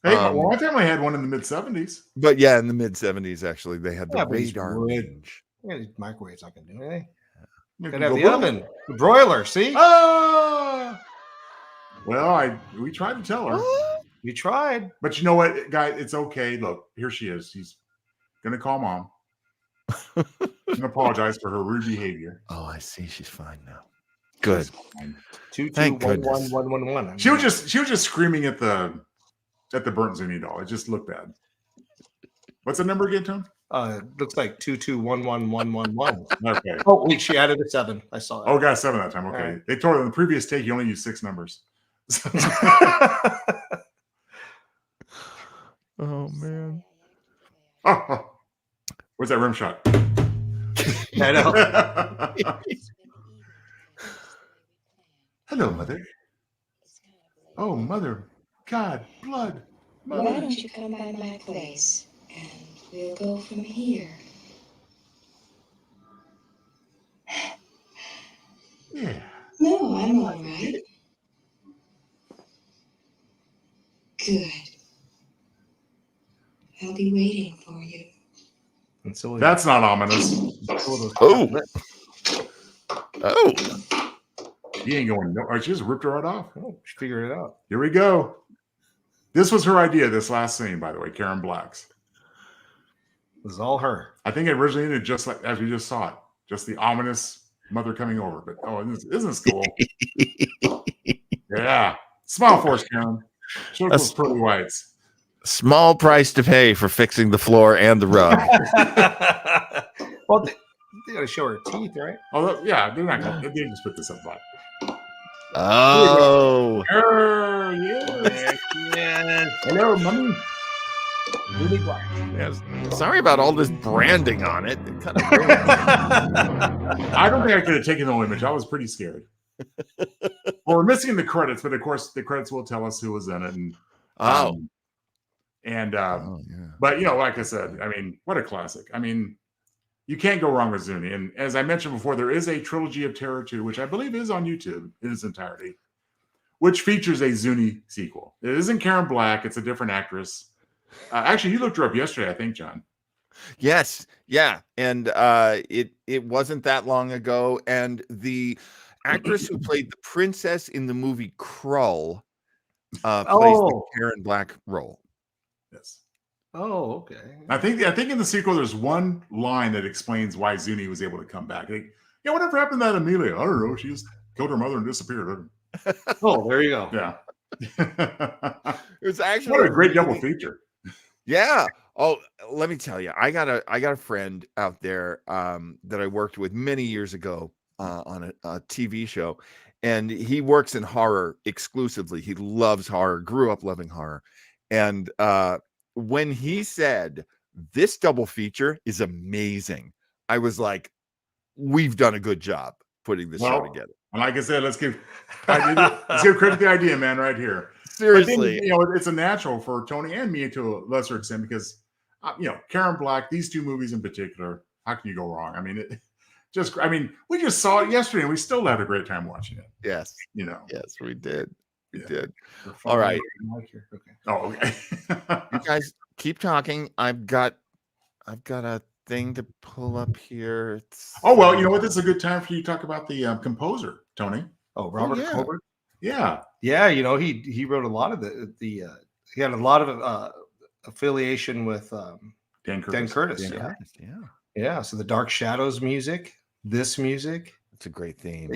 Hey, my family had one in the mid 70s. But yeah, in the mid 70s, actually, they had the Yeah, but it's radar wood. range. Yeah, these microwaves not gonna do anything. You Could can have go the boom. oven, the broiler. See, Ah! Well, we tried to tell her. you tried. But you know what, guys? It's okay. Look, here she is. She's gonna call mom and apologize for her rude behavior. Oh, I see. She's fine now. Good. Thank goodness. 111. She was just screaming at the burnt Zuni doll. It just looked bad. What's the number again, Tom? It looks like 2211111. Okay. Oh wait, she added a 7. I saw that. Oh, got 7 that time. Okay. Right. They told her in the previous take you only used 6 numbers. Oh man. Oh, where's that rim shot? I know. Hello, mother. Oh, mother. God, blood. Mother. Why don't you come by my place and we'll go from here? Yeah. No, I'm all right. Good. I'll be waiting for you. That's not ominous. Oh. Oh. She ain't going. No, she just ripped her right off. Oh, she figured it out. Here we go. This was her idea. This last scene, by the way, Karen Black's. It was all her. I think it originally ended just like as we just saw it, just the ominous mother coming over. But isn't this cool? Yeah, smile for us, Karen. Show us those pearly whites. Small price to pay for fixing the floor and the rug. Well, they got to show her teeth, right? Oh, yeah, they're not going to. They just put this up by. Oh. Yes. Yes. Hello, mommy. Really black. Yes. Sorry about all this branding on it. It kind of I don't think I could have taken the whole image. I was pretty scared. Well, we're missing the credits, but of course the credits will tell us who was in it. And but like I said, I mean, what a classic. I mean, you can't go wrong with Zuni. And as I mentioned before, there is a Trilogy of Terror 2, which I believe is on YouTube in its entirety, which features a Zuni sequel. It isn't Karen Black. It's a different actress. Actually, you looked her up yesterday, I think, John. Yes. Yeah. And it wasn't that long ago. And the actress who played the princess in the movie Krull plays the Karen Black role. Yes. Oh, okay. I think in the sequel, there's one line that explains why Zuni was able to come back. Whatever happened to that Amelia? I don't know. She just killed her mother and disappeared. Oh, there you go. Yeah. It was actually what a great double feature. Yeah. Oh, let me tell you, I got a friend out there that I worked with many years ago on a TV show, and he works in horror exclusively. He loves horror, grew up loving horror. And when he said this double feature is amazing, I was like, we've done a good job putting this show together. And like I said, let's give credit to the idea, man, right here. Seriously. Then, it's a natural for Tony and me to a lesser extent because, Karen Black, these two movies in particular, how can you go wrong? I mean, we just saw it yesterday and we still had a great time watching it. Yes. Yes, we did. We did. All right. Okay. Oh, okay. You guys keep talking. I've got a thing to pull up here. Well, you know what? This is a good time for you to talk about the composer, Tony. Oh, Robert Colbert. Yeah. Yeah, he wrote a lot of he had a lot of affiliation with Dan Curtis. Yeah. So the Dark Shadows music, this music. It's a great theme.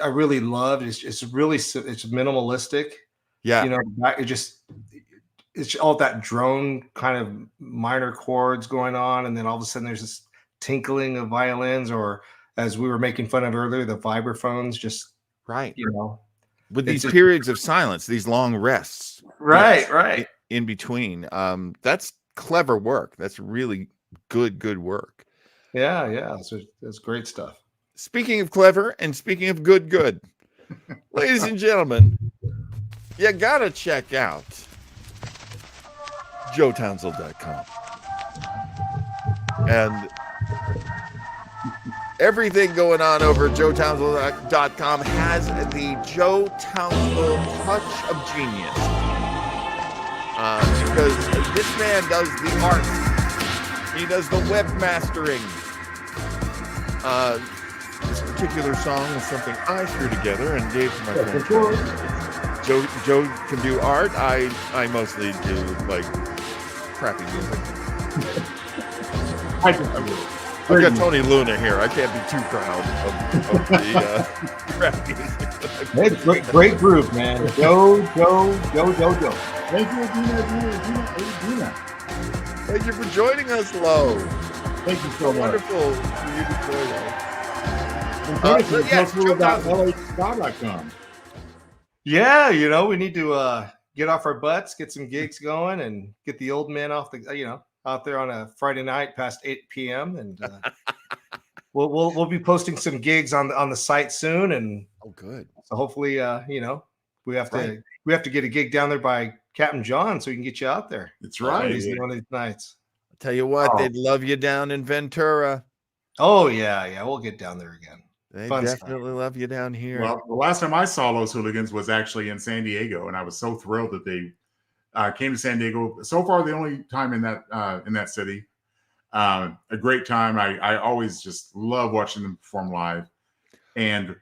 I really loved it. It's minimalistic. Yeah. It's all that drone kind of minor chords going on, and then all of a sudden there's this tinkling of violins, or as we were making fun of earlier, the vibraphones. Just right. With these periods of silence, these long rests. Right. In between. That's clever work. That's really good work. Yeah. It's great stuff. Speaking of clever and speaking of good, ladies and gentlemen, you gotta check out joetownsville.com. And everything going on over at joetownsville.com has the Joe Townsville touch of genius. Because this man does the art. He does the webmastering. This particular song is something I threw together and gave to my friend. Joe can do art. I mostly do like crappy music. I've got Tony Luna here. I can't be too proud of the crappy music. Great group, man. Joe. Thank you, Dina. Thank you for joining us, Lo. Thank you so much. Wonderful for you to join us. Yes, LHSka.com. Yeah, we need to get off our butts, get some gigs going, and get the old man off the out there on a Friday night past 8 p.m. And we'll be posting some gigs on the site soon. And good. So hopefully, we have to get a gig down there by Captain John so we can get you out there. That's right. One of these nights. I'll tell you what, they'd love you down in Ventura. Oh yeah, we'll get down there again. They definitely love you down here. Well, the last time I saw Los Hooligans was actually in San Diego, and I was so thrilled that they came to San Diego. So far, the only time in that city. A great time. I always just love watching them perform live. And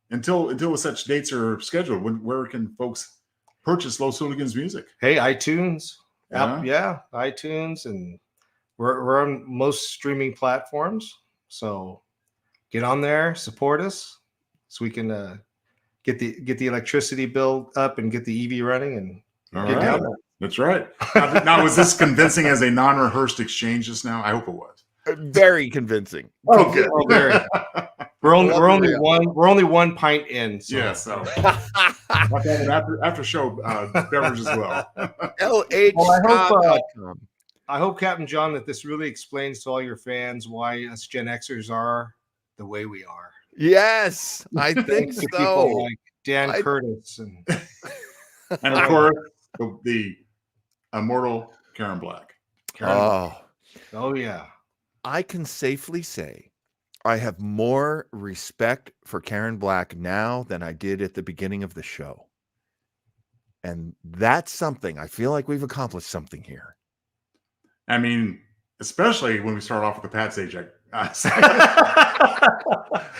until such dates are scheduled, where can folks purchase Los Hooligans music? Hey, iTunes. iTunes, and we're on most streaming platforms. So get on there, support us, so we can get the electricity bill up and get the EV running and get down there. That's right. Now, was this convincing as a non-rehearsed exchange just now? I hope it was. Very convincing. Okay. Very. We're only one pint in. So. Yeah. So after show beverage as well. LH. I hope, Captain John, that this really explains to all your fans why us Gen Xers are the way we are. Yes, I think so. People like Dan Curtis and of course the immortal Karen Black. Oh yeah. I can safely say I have more respect for Karen Black now than I did at the beginning of the show. And that's something. I feel like we've accomplished something here. I mean, especially when we start off with the Pat Sajak.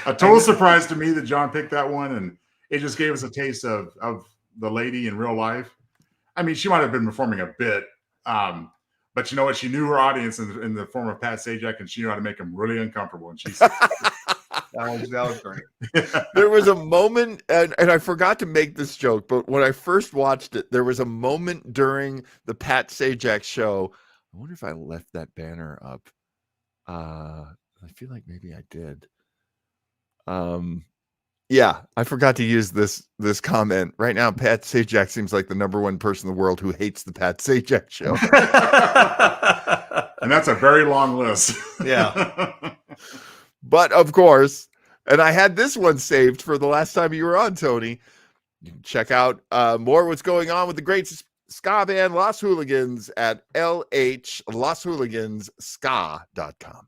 A total surprise to me that John picked that one, and it just gave us a taste of the lady in real life. I mean, she might have been performing a bit, but you know what? She knew her audience in the form of Pat Sajak, and she knew how to make them really uncomfortable. And she's that was great. There was a moment, and I forgot to make this joke, but when I first watched it, there was a moment during the Pat Sajak show. I wonder if I left that banner up. I feel like maybe I did. Yeah, I forgot to use this comment. Right now, Pat Sajak seems like the number one person in the world who hates the Pat Sajak show. And that's a very long list. Yeah. But of course, and I had this one saved for the last time you were on, Tony. You can check out more what's going on with the great ska band Los Hooligans at lhloshooliganska.com.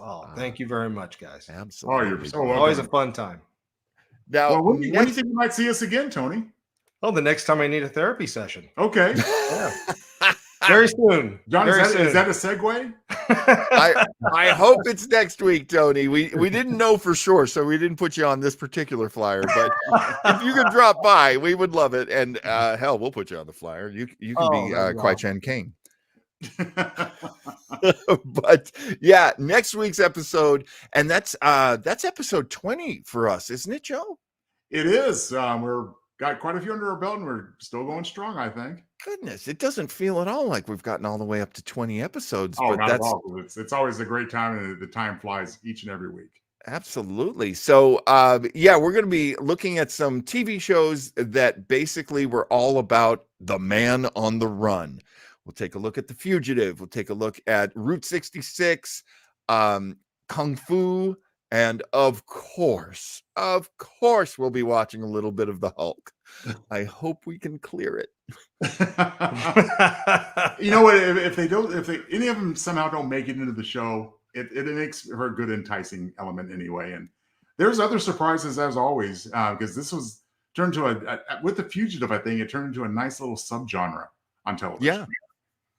Oh, thank you very much, guys. Absolutely. Oh, you're so welcome. Always a fun time. Now, when do you think you might see us again, Tony? Oh, the next time I need a therapy session. Okay. Yeah. Very soon. John, Very is that a segue? I hope it's next week, Tony. We didn't know for sure, so we didn't put you on this particular flyer. But if you could drop by, we would love it. And hell, we'll put you on the flyer. You can be Kwai Chen King. But yeah, next week's episode, and that's episode 20 for us, isn't it, Joe? It is. We're got quite a few under our belt, and we're still going strong, I think. Goodness, it doesn't feel at all like we've gotten all the way up to 20 episodes. Oh, but not that's at all. It's always a great time, and the time flies each and every week. Absolutely. So, yeah, we're going to be looking at some TV shows that basically were all about the man on the run. We'll take a look at The Fugitive. We'll take a look at Route 66, Kung Fu, and of course, we'll be watching a little bit of The Hulk. I hope we can clear it. You know what? If any of them somehow don't make it into the show, it makes for a good enticing element anyway. And there's other surprises as always, because this was turned to with the Fugitive. I think it turned into a nice little subgenre on television.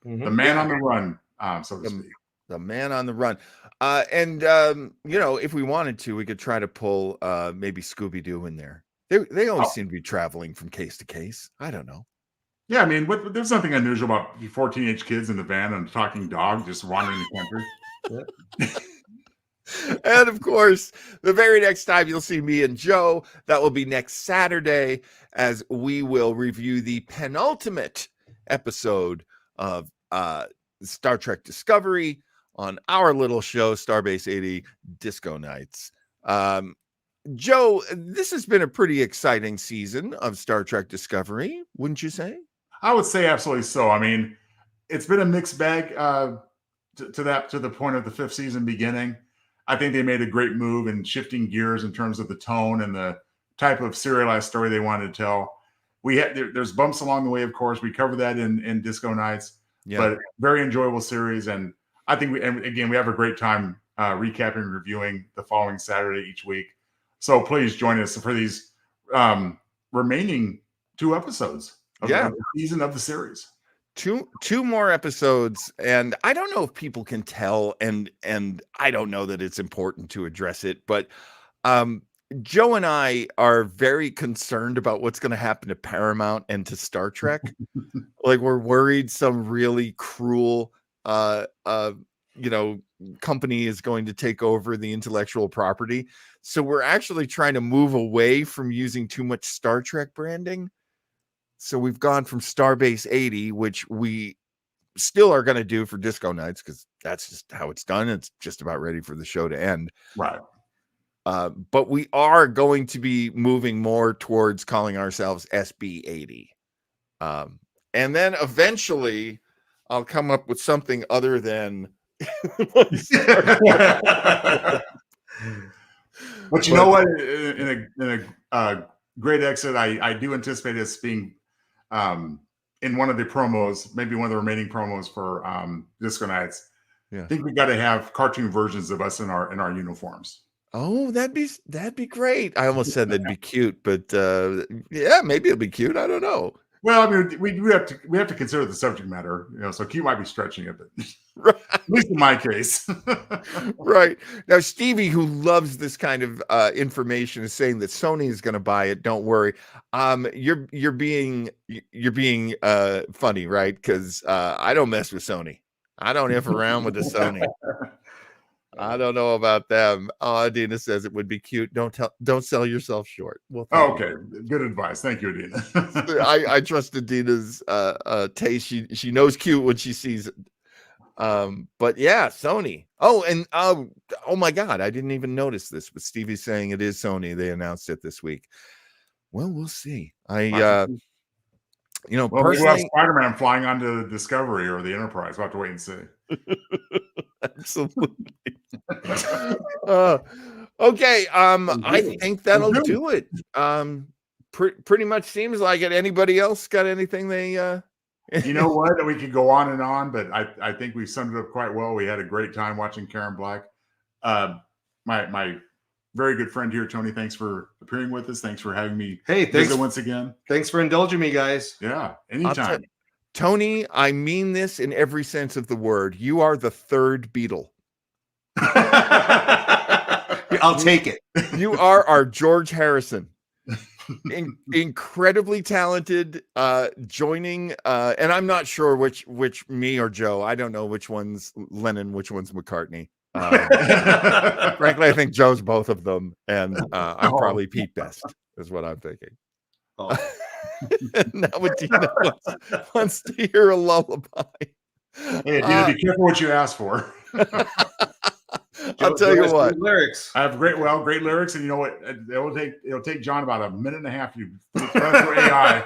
Yeah, the man on the run, so to speak. The man on the run. And if we wanted to, we could try to pull maybe Scooby-Doo in there. They always seem to be traveling from case to case. I don't know. Yeah, I mean, there's nothing unusual about 4 teenage kids in the van and a talking dog just wandering the country. And of course, the very next time you'll see me and Joe, that will be next Saturday, as we will review the penultimate episode of Star Trek Discovery on our little show, Starbase 80 Disco Nights. Joe, this has been a pretty exciting season of Star Trek Discovery, wouldn't you say? I would say absolutely so. I mean, it's been a mixed bag to the point of the 5th season beginning. I think they made a great move in shifting gears in terms of the tone and the type of serialized story they wanted to tell. There's bumps along the way, of course. We covered that in Disco Nights, but very enjoyable series. And I think we have a great time recapping and reviewing the following Saturday each week. So please join us for these remaining 2 episodes of the season of the series. Two more episodes, and I don't know if people can tell, and I don't know that it's important to address it, but Joe and I are very concerned about what's going to happen to Paramount and to Star Trek. Like, we're worried some really cruel company is going to take over the intellectual property. So we're actually trying to move away from using too much Star Trek branding. So we've gone from Starbase 80, which we still are going to do for Disco Nights, because that's just how it's done. It's just about ready for the show to end. Right. But we are going to be moving more towards calling ourselves SB 80. And then eventually I'll come up with something other than But you know what? In a great exit, I do anticipate us being in one of the promos, maybe one of the remaining promos for Disco Nights. Yeah. I think we got to have cartoon versions of us in our uniforms. Oh, that'd be great. I almost said that'd be cute, but yeah, maybe it'll be cute. I don't know. Well, I mean, we have to consider the subject matter, so cute might be stretching it, but right. At least in my case. Right. Now, Stevie, who loves this kind of information, is saying that Sony is going to buy it. Don't worry. You're being funny, right? Because I don't mess with Sony. I don't F around with the Sony. I don't know about them. Oh, Adina says it would be cute. Don't sell yourself short. Well, okay. Good advice. Thank you, Adina. I trust Adina's taste. She knows cute when she sees it. But yeah, Sony. Oh, and oh my God, I didn't even notice this, but Stevie's saying it is Sony. They announced it this week. Well, we'll see. Personally, we'll have Spider-Man flying onto Discovery or the Enterprise. We'll have to wait and see. Absolutely. Okay. I think that'll do it. Pretty much seems like it. Anybody else got anything they You know what? We could go on and on, but I think we summed it up quite well. We had a great time watching Karen Black. My very good friend here, Tony, thanks for appearing with us. Thanks for having me visit once again. Thanks for indulging me, guys. Yeah, anytime. Tony, I mean this in every sense of the word. You are the third Beatle. I'll take it. You are our George Harrison. Incredibly talented, joining, and I'm not sure which me or Joe. I don't know which one's Lennon, which one's McCartney. Frankly, I think Joe's both of them, and I'm probably Pete Best, is what I'm thinking. Now Adina wants to hear a lullaby. Hey, Adina, be careful what you ask for. I'll tell you what. Lyrics. I have great lyrics, and you know what? It'll take John about a minute and a half to run through AI.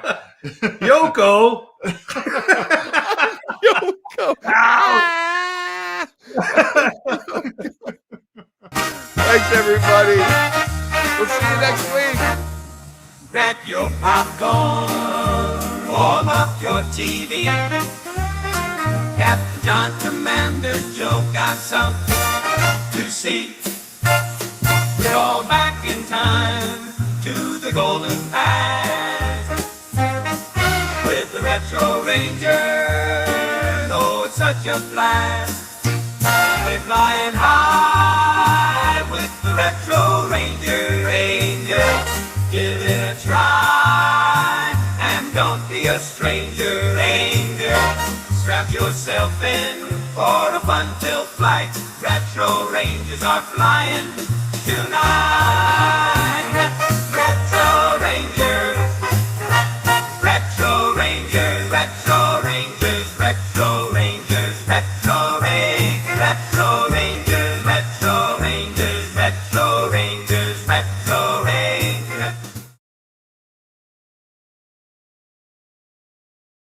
Yoko. Yoko. Thanks, everybody. We'll see you next week. Grab your popcorn, warm up your TV. Captain John, Commander Joe got something to see. We're all back in time to the golden past with the Retro Ranger. Oh, it's such a blast. We're flying high with the Retro Ranger. Give it a try and don't be a stranger. Strap yourself in for a fun-filled flight. Retro Rangers are flying